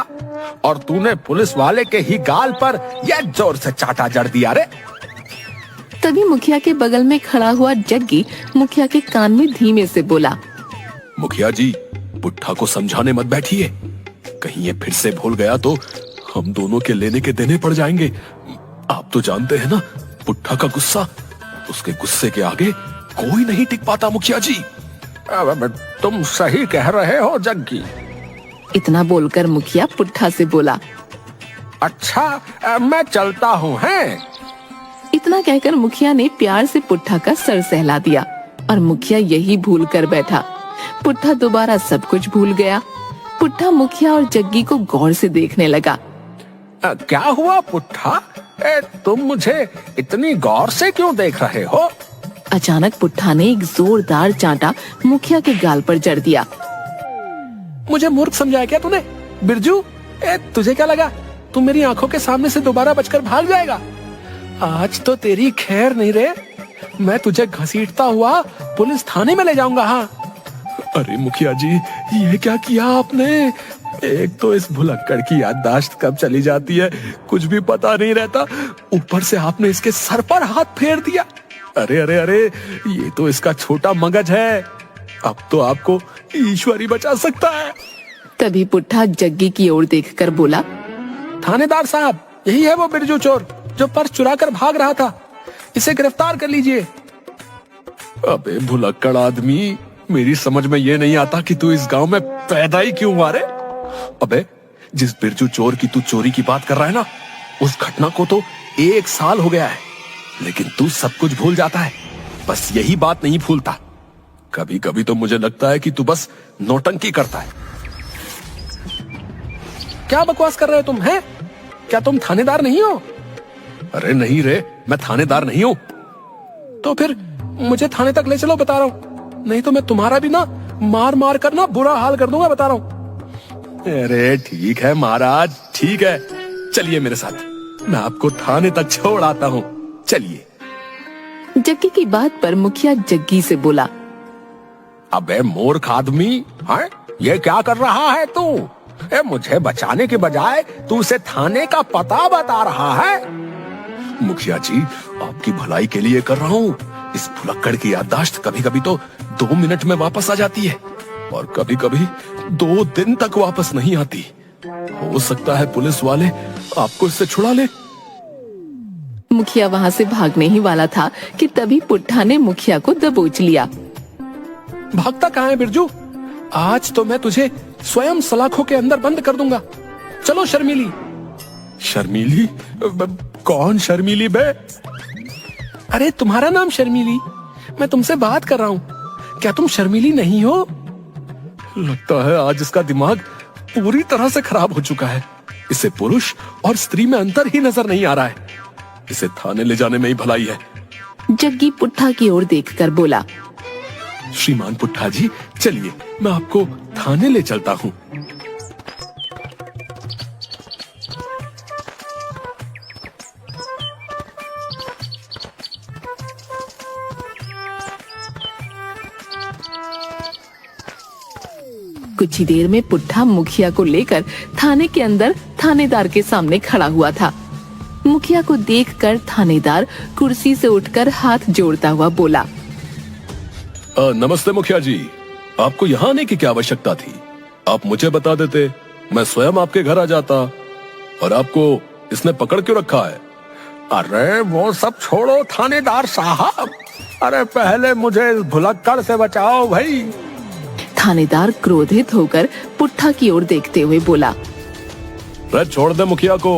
S9: और तूने पुलिस वाले के ही गाल पर यह जोर से चाटा जड़ दिया रे।
S1: तभी मुखिया के बगल में खड़ा हुआ जग्गी मुखिया के कान में धीमे से बोला,
S7: मुखिया जी, पुट्ठा को समझाने मत बैठिए, कहीं ये फिर से भूल गया तो हम दोनों के लेने के देने पड़ जाएंगे। आप तो जानते हैं ना, पुट्ठा का गुस्सा, उसके गुस्से के आगे कोई नहीं टिक पाता मुखिया जी।
S9: तुम सही कह रहे हो जग्गी।
S1: इतना बोलकर मुखिया पुट्ठा से बोला,
S9: अच्छा मैं चलता हूँ हैं।
S1: इतना कहकर मुखिया ने प्यार से पुट्ठा का सर सहला दिया और मुखिया यही भूल कर बैठा। पुट्ठा दोबारा सब कुछ भूल गया। पुट्ठा मुखिया और जग्गी को गौर से देखने लगा।
S9: क्या हुआ पुट्ठा, तुम मुझे इतनी गौर से क्यों देख रहे हो?
S1: अचानक पुट्ठा ने एक जोरदार चांटा मुखिया के गाल पर जड़ दिया।
S8: मुझे मूर्ख समझाया क्या तूने? बिरजू, तुझे क्या लगा तू मेरी आंखों के सामने से दोबारा बचकर भाग जाएगा? आज तो तेरी खैर नहीं रे, मैं तुझे घसीटता हुआ पुलिस थाने में ले जाऊंगा। हाँ।
S7: अरे मुखिया जी, ये क्या किया आपने? एक तो इस भुलक्कड़ की याददाश्त कब चली जाती है कुछ भी पता नहीं रहता, ऊपर से आपने इसके सर पर हाथ फेर दिया। अरे अरे अरे, ये तो इसका छोटा मगज है, अब तो आपको ईश्वर ही बचा सकता है।
S1: तभी पुट्ठा जग्गी की ओर देखकर बोला,
S8: थानेदार साहब, यही है वो बिरजू चोर जो पर्स चुरा कर भाग रहा था, इसे गिरफ्तार कर लीजिए।
S7: अबे भुलक्कड़ आदमी, मेरी समझ में ये नहीं आता कि तू इस गांव में पैदा ही क्यों हुआ रे? अबे जिस बिरजू चोर की तू चोरी की बात कर रहा है ना, उस घटना को तो 1 साल हो गया है, लेकिन तू सब कुछ भूल जाता है, बस यही बात नहीं भूलता। कभी कभी तो मुझे लगता है कि तू बस नौटंकी करता है।
S8: क्या बकवास कर रहे हो तुम? हैं? क्या तुम थानेदार नहीं हो?
S7: अरे नहीं रे, मैं थानेदार नहीं हूँ।
S8: तो फिर मुझे थाने तक ले चलो, बता रहा हूँ, नहीं तो मैं तुम्हारा भी ना मार मार कर ना बुरा हाल कर दूंगा, बता रहा हूँ।
S7: अरे ठीक है महाराज, ठीक है, चलिए मेरे साथ, मैं आपको थाने तक छोड़ आता हूँ, चलिए।
S1: जग्गी की बात पर मुखिया जग्गी से बोला,
S9: अबे मूर्ख आदमी, हैं? ये क्या कर रहा है तू? मुझे बचाने के बजाय तू उसे थाने का पता बता रहा है।
S7: मुखिया जी, आपकी भलाई के लिए कर रहा हूँ। इस भुलक्कड़ की याददाश्त कभी कभी तो 2 मिनट में वापस आ जाती है और कभी कभी 2 दिन तक वापस नहीं आती। हो सकता है पुलिस वाले आपको इससे छुड़ा ले।
S1: मुखिया वहां से भागने ही वाला था कि तभी पुट्ठा ने मुखिया को दबोच लिया।
S8: भागता कहाँ है बिरजू? आज तो मैं तुझे स्वयं सलाखों के अंदर बंद कर दूंगा। चलो शर्मीली।
S7: शर्मीली? कौन शर्मीली बे?
S8: अरे तुम्हारा नाम शर्मीली, मैं तुमसे बात कर रहा हूँ। क्या तुम शर्मीली नहीं हो?
S7: लगता है आज इसका दिमाग पूरी तरह से खराब हो चुका है। इसे पुरुष और स्त्री में अंतर ही नजर नहीं आ रहा है। इसे थाने ले जाने में ही भलाई है।
S1: जग्गी पुट्ठा की ओर देखकर बोला,
S7: श्रीमान पुट्ठा जी, चलिए मैं आपको थाने ले चलता हूँ।
S1: कुछ ही देर में पुट्ठा मुखिया को लेकर थाने के अंदर थानेदार के सामने खड़ा हुआ था। मुखिया को देखकर थानेदार कुर्सी से उठकर हाथ जोड़ता हुआ बोला,
S7: नमस्ते मुखिया जी, आपको यहाँ आने की क्या आवश्यकता थी? आप मुझे बता देते, मैं स्वयं आपके घर आ जाता। और आपको इसने पकड़ क्यों रखा है?
S9: अरे वो सब छोड़ो थानेदार साहब, अरे पहले मुझे इस भुलक्कड़ से बचाओ भाई।
S1: थानेदार क्रोधित होकर पुट्ठा की ओर देखते हुए बोला,
S7: अरे छोड़ दे मुखिया को।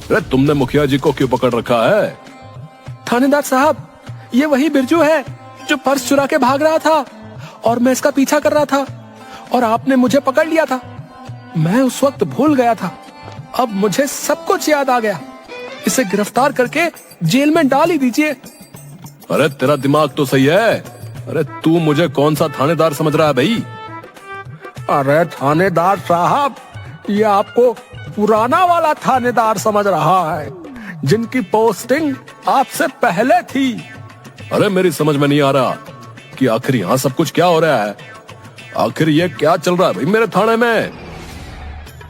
S7: अरे तुमने मुखिया जी को क्यों पकड़ रखा है?
S8: थानेदार साहब, ये वही बिरजू है जो पर्स चुरा के भाग रहा था और मैं इसका पीछा कर रहा था और आपने मुझे पकड़ लिया था। मैं उस वक्त भूल गया था, अब मुझे सब कुछ याद आ गया। इसे गिरफ्तार करके जेल में डाल ही दीजिए।
S7: अरे तेरा दिमाग तो सही है। अरे तू मुझे कौन सा थानेदार समझ रहा है भाई?
S9: अरे थानेदार साहब, ये आपको पुराना वाला थानेदार समझ रहा है, जिनकी पोस्टिंग आपसे पहले थी।
S7: अरे मेरी समझ में नहीं आ रहा कि आखिर यहाँ सब कुछ क्या हो रहा है। आखिर ये क्या चल रहा है भाई मेरे थाने में?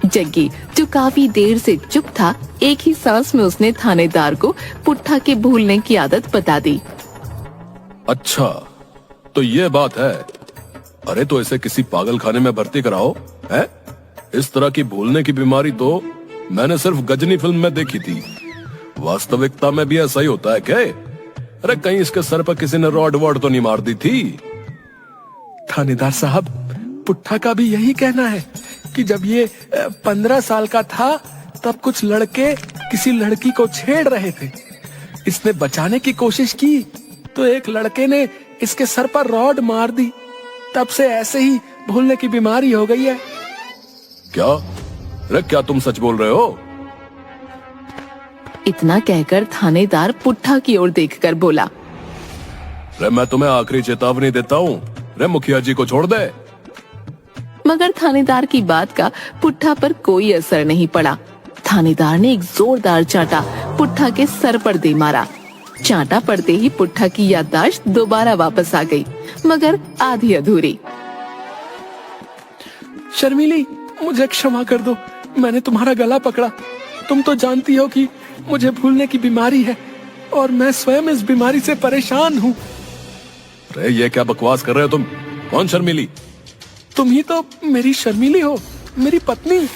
S1: जग्गी, जो काफी देर से चुप था, एक ही सांस में उसने थानेदार को पुट्ठा के भूलने की आदत बता दी।
S7: अच्छा, तो ये बात है। अरे तो इसे किसी पागल खाने में भर्ती कराओ है? इस तरह की भूलने की बीमारी तो मैंने सिर्फ गजनी फिल्म में देखी थी। वास्तविकता में भी ऐसा ही होता है क्या? अरे कहीं इसके सर पर किसी ने रॉड वॉड तो नहीं मार दी थी?
S8: थानेदार साहब, पुट्ठा का भी यही कहना है कि जब ये 15 साल का था तब कुछ लड़के किसी लड़की को छेड़ रहे थे। इसने बचाने की कोशिश की तो एक लड़के ने इसके सर पर रॉड मार दी। तब से ऐसे ही भूलने की बीमारी हो गई है।
S7: क्या? अरे क्या तुम सच बोल रहे हो?
S1: इतना कहकर थानेदार पुट्ठा की ओर देखकर बोला,
S7: अरे मैं तुम्हें आखिरी चेतावनी देता हूँ, अरे मुखिया जी को छोड़ दे।
S1: मगर थानेदार की बात का पुट्ठा पर कोई असर नहीं पड़ा। थानेदार ने एक जोरदार चांटा पुट्ठा के सर पर दे मारा। चांटा पड़ते ही पुट्ठा की याददाश्त दोबारा वापस आ गई, मगर आधी अधूरी।
S8: शर्मीली, मुझे क्षमा कर दो, मैंने तुम्हारा गला पकड़ा। तुम तो जानती हो कि मुझे भूलने की बीमारी है और मैं स्वयं इस बीमारी से परेशान हूँ।
S7: अरे ये क्या बकवास कर रहे हो तुम? कौन शर्मीली?
S8: तुम ही तो मेरी शर्मीली हो, मेरी पत्नी।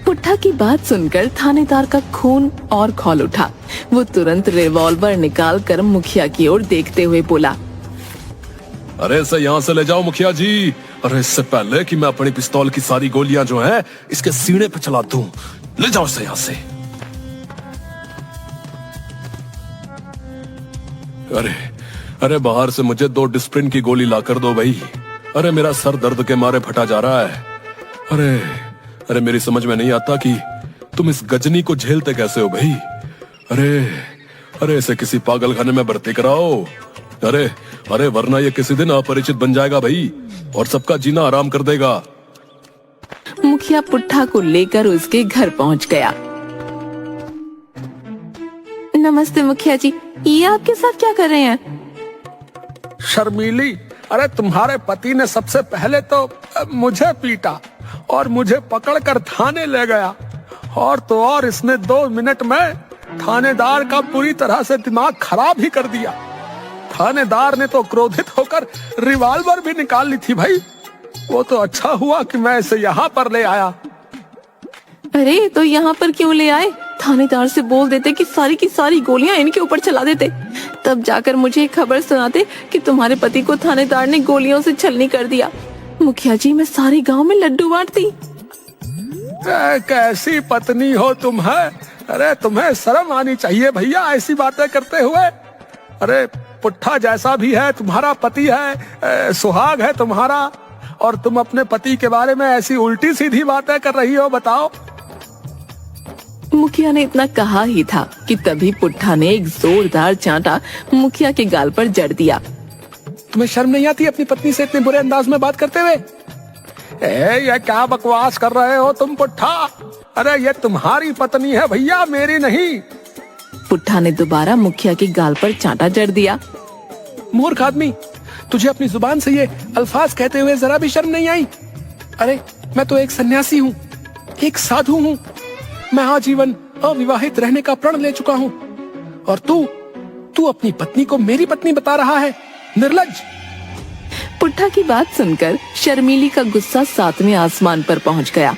S1: पुट्ठा की बात सुनकर थानेदार का खून और खौल उठा। वो तुरंत रिवॉल्वर निकालकर मुखिया की ओर देखते हुए बोला,
S7: अरे इसे यहाँ से ले जाओ मुखिया जी। अरे इससे पहले कि मैं अपनी पिस्तौल की सारी गोलियां जो हैं इसके सीने पे चला दूं, ले जाओ इसे यहाँ से। अरे अरे बाहर से मुझे 2 डिस्प्रिन की गोली ला कर दो भाई। अरे मेरा सर दर्द के मारे फटा जा रहा है। अरे अरे मेरी समझ में नहीं आता कि तुम इस गजनी को झेलते कैसे हो भाई। अरे अरे इसे किसी पागल खाने में भर्ती कराओ। अरे अरे वरना ये किसी दिन अपरिचित बन जाएगा भाई और सबका जीना आराम कर देगा।
S1: मुखिया पुट्ठा को लेकर उसके घर पहुंच गया। नमस्ते मुखिया जी, ये आपके साथ क्या कर रहे हैं?
S9: शर्मीली, अरे तुम्हारे पति ने सबसे पहले तो मुझे पीटा और मुझे पकड़कर थाने ले गया, और तो और इसने 2 मिनट में थानेदार का पूरी तरह से दिमाग खराब ही कर दिया। थानेदार ने तो क्रोधित होकर रिवॉल्वर भी निकाल ली थी भाई। वो तो अच्छा हुआ कि मैं इसे यहाँ पर ले आया।
S1: अरे तो यहाँ पर क्यों ले आए? थानेदार से बोल देते कि सारी की सारी गोलियां इनके ऊपर चला देते, तब जाकर मुझे खबर सुनाते कि तुम्हारे पति को थानेदार ने गोलियों से छलनी कर दिया। मुखिया जी, मैं सारे गांव में लड्डू बांटती।
S9: कैसी पत्नी हो तुम है? अरे तुम्हें शर्म आनी चाहिए भैया ऐसी बातें करते हुए। अरे पुट्ठा जैसा भी है तुम्हारा पति है, सुहाग है तुम्हारा, और तुम अपने पति के बारे में ऐसी उल्टी सीधी बातें कर रही हो, बताओ।
S1: मुखिया ने इतना कहा ही था कि तभी पुट्ठा ने एक जोरदार चांटा मुखिया के गाल पर जड़ दिया।
S8: तुम्हें शर्म नहीं आती अपनी पत्नी से इतने बुरे अंदाज में बात करते हुए?
S9: ये क्या बकवास कर रहे हो तुम पुट्ठा? अरे ये तुम्हारी पत्नी है भैया, मेरी नहीं।
S1: पुट्ठा ने दोबारा मुखिया के गाल पर चांटा जड़ दिया।
S8: मूर्ख आदमी, तुझे अपनी जुबान से ये अल्फाज कहते हुए जरा भी शर्म नहीं आई? अरे मैं तो एक सन्यासी हूँ, एक साधु हूँ। मैं आजीवन अविवाहित रहने का प्रण ले चुका हूँ, और तू अपनी पत्नी को मेरी पत्नी बता रहा है, निर्लज्ज।
S1: पुट्ठा की बात सुनकर शर्मीली का गुस्सा 7वें आसमान पर पहुंच गया।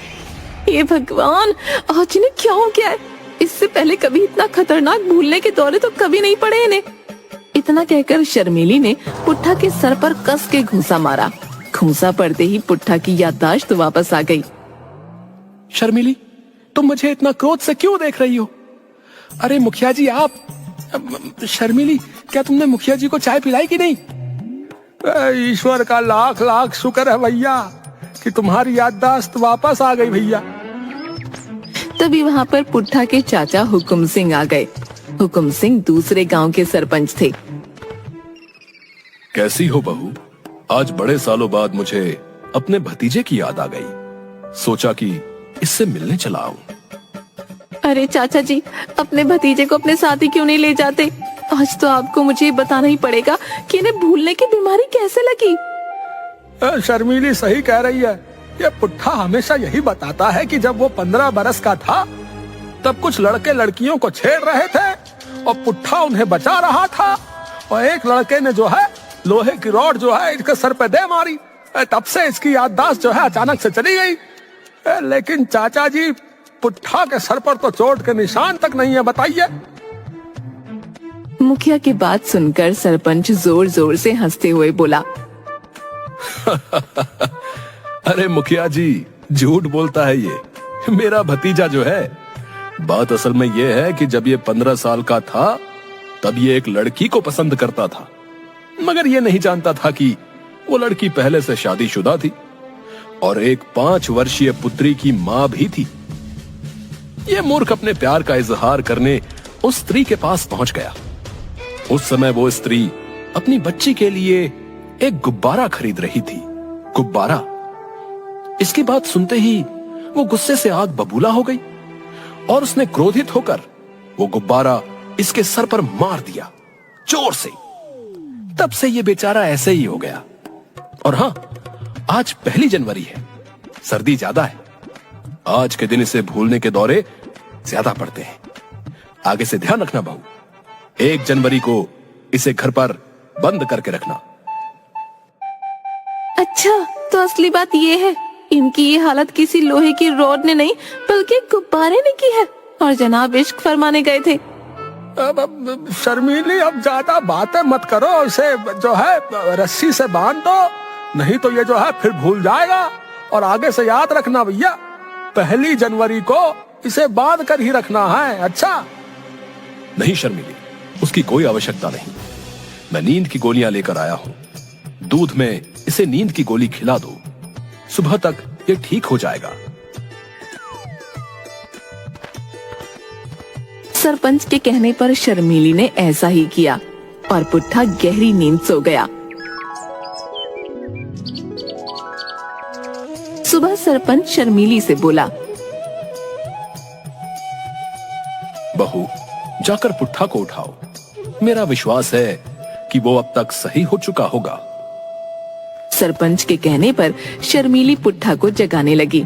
S1: हे भगवान, आज इन्हें क्या हो गया है? इससे पहले कभी इतना खतरनाक भूलने के दौरे तो कभी नहीं पड़े इन्हें। इतना कहकर शर्मीली ने पुट्ठा के सर पर कस के घूंसा मारा। घूंसा पड़ते ही पुट्ठा की याददाश्त वापस आ गई।
S8: शर्मीली, तुम मुझे इतना क्रोध से क्यों देख रही हो? अरे मुखिया जी, आप शर्मीली, क्या तुमने मुखिया जी को चाय पिलाई कि नहीं?
S9: ईश्वर का लाख लाख शुक्र है भैया कि तुम्हारी याददाश्त वापस आ गई भैया।
S1: तभी वहाँ पर पुट्ठा के चाचा हुकुम सिंह आ गए। हुकुम सिंह दूसरे गांव के सरपंच थे।
S7: कैसी हो बहू? आज बड़े सालों बाद मुझे अपने भतीजे की याद आ गई। सोचा कि इससे मिलने चला आऊं।
S1: अरे चाचा जी, अपने भतीजे को अपने साथ ही क्यों नहीं ले जाते? आज तो आपको मुझे बताना ही पड़ेगा कि इन्हें भूलने की बीमारी कैसे लगी।
S9: शर्मीली सही कह रही है। ये पुट्ठा हमेशा यही बताता है कि जब वो 15 बरस का था तब कुछ लड़के लड़कियों को छेड़ रहे थे और पुट्ठा उन्हें बचा रहा था, और एक लड़के ने जो है लोहे की रॉड जो है इसके सर पे दे मारी। तब से इसकी याददाश्त जो है अचानक से चली गई। लेकिन चाचा जी, पुट्ठा के सर पर तो चोट के निशान तक नहीं है, बताइए।
S1: मुखिया की बात सुनकर सरपंच जोर जोर से हंसते हुए बोला।
S7: अरे मुखिया जी, झूठ बोलता है ये। मेरा भतीजा जो है, बात असल में ये है कि जब ये 15 साल का था तब ये एक लड़की को पसंद करता था, मगर ये नहीं जानता था कि वो लड़की पहले से शादीशुदा थी और एक 5 वर्षीय पुत्री की माँ भी थी। ये मूर्ख अपने प्यार का इजहार करने उस स्त्री के पास पहुंच गया। उस समय वो स्त्री अपनी बच्ची के लिए एक गुब्बारा खरीद रही थी। गुब्बारा। इसकी बात सुनते ही वो गुस्से से आग बबूला हो गई और उसने क्रोधित होकर वो गुब्बारा इसके सर पर मार दिया जोर से। तब से ये बेचारा ऐसे ही हो गया। और हाँ, आज 1 जनवरी है, सर्दी ज्यादा है। आज के दिन इसे भूलने के दौरे ज्यादा पड़ते हैं। आगे से ध्यान रखना बहू, 1 जनवरी को इसे घर पर बंद करके रखना।
S1: अच्छा, तो असली बात ये है, इनकी ये हालत किसी लोहे की रॉड ने नहीं बल्कि गुब्बारे ने की है, और जनाब इश्क फरमाने गए थे।
S9: अब शर्मीली, अब ज्यादा बातें मत करो, इसे जो है रस्सी से बांध दो, नहीं तो ये जो है फिर भूल जाएगा। और आगे से याद रखना भैया, 1 जनवरी को इसे बांध कर ही रखना है। अच्छा?
S7: नहीं शर्मीली, उसकी कोई आवश्यकता नहीं। मैं नींद की गोलियां लेकर आया हूं। दूध में इसे नींद की गोली खिला दो, सुबह तक ये ठीक हो जाएगा।
S1: सरपंच के कहने पर शर्मीली ने ऐसा ही किया और पुट्ठा गहरी नींद सो गया। सुबह सरपंच शर्मीली से बोला,
S7: बहू, जाकर पुट्ठा को उठाओ। मेरा विश्वास है कि वो अब तक सही हो चुका होगा।
S1: सरपंच के कहने पर शर्मीली पुट्ठा को जगाने लगी।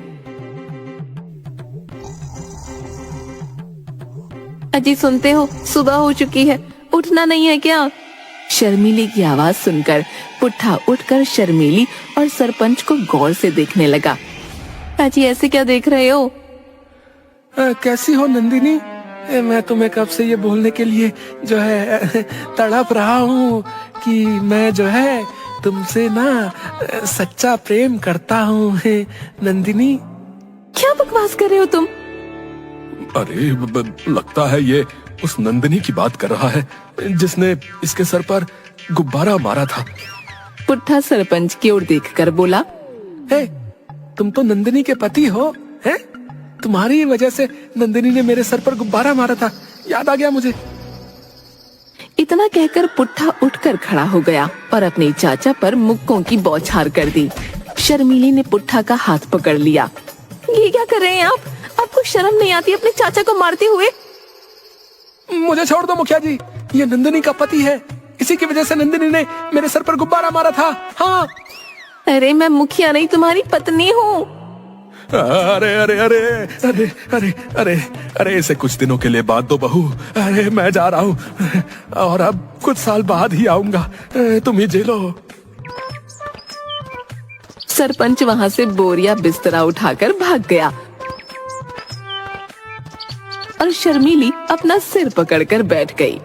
S1: अजी सुनते हो, सुबह हो चुकी है, उठना नहीं है क्या? शर्मीली की आवाज सुनकर पुट्ठा उठकर शर्मीली और सरपंच को गौर से देखने लगा। अजी ऐसे क्या देख रहे हो?
S8: कैसी हो नंदिनी? मैं तुम्हें कब से ये बोलने के लिए जो है तड़प रहा हूँ कि मैं जो है तुमसे ना सच्चा प्रेम करता हूँ नंदिनी।
S1: क्या बकवास कर रहे हो तुम?
S7: अरे लगता है ये उस नंदिनी की बात कर रहा है जिसने इसके सर पर गुब्बारा मारा था।
S1: पुट्ठा सरपंच की ओर देखकर बोला,
S8: तुम तो नंदिनी के पति हो, हैं? तुम्हारी वजह से नंदिनी ने मेरे सर पर गुब्बारा मारा था, याद आ गया मुझे।
S1: इतना कहकर पुट्ठा उठकर खड़ा हो गया और अपने चाचा पर मुक्कों की बौछार कर दी। शर्मीली ने पुट्ठा का हाथ पकड़ लिया। ये क्या कर रहे हैं आप? आपको शर्म नहीं आती अपने चाचा को मारते हुए?
S8: मुझे छोड़ दो मुखिया जी, ये नंदिनी का पति है, इसी की वजह से नंदिनी ने मेरे सर पर गुब्बारा मारा था। हाँ।
S1: अरे मैं मुखिया नहीं, तुम्हारी पत्नी हूँ।
S7: अरे अरे अरे अरे अरे अरे अरे इसे कुछ दिनों के लिए बात दो बहू। अरे मैं जा रहा हूँ और अब कुछ साल बाद ही आऊंगा, तुम ही झेलो।
S1: सरपंच वहाँ से बोरिया बिस्तरा उठाकर भाग गया और शर्मीली अपना सिर पकड़कर बैठ गई।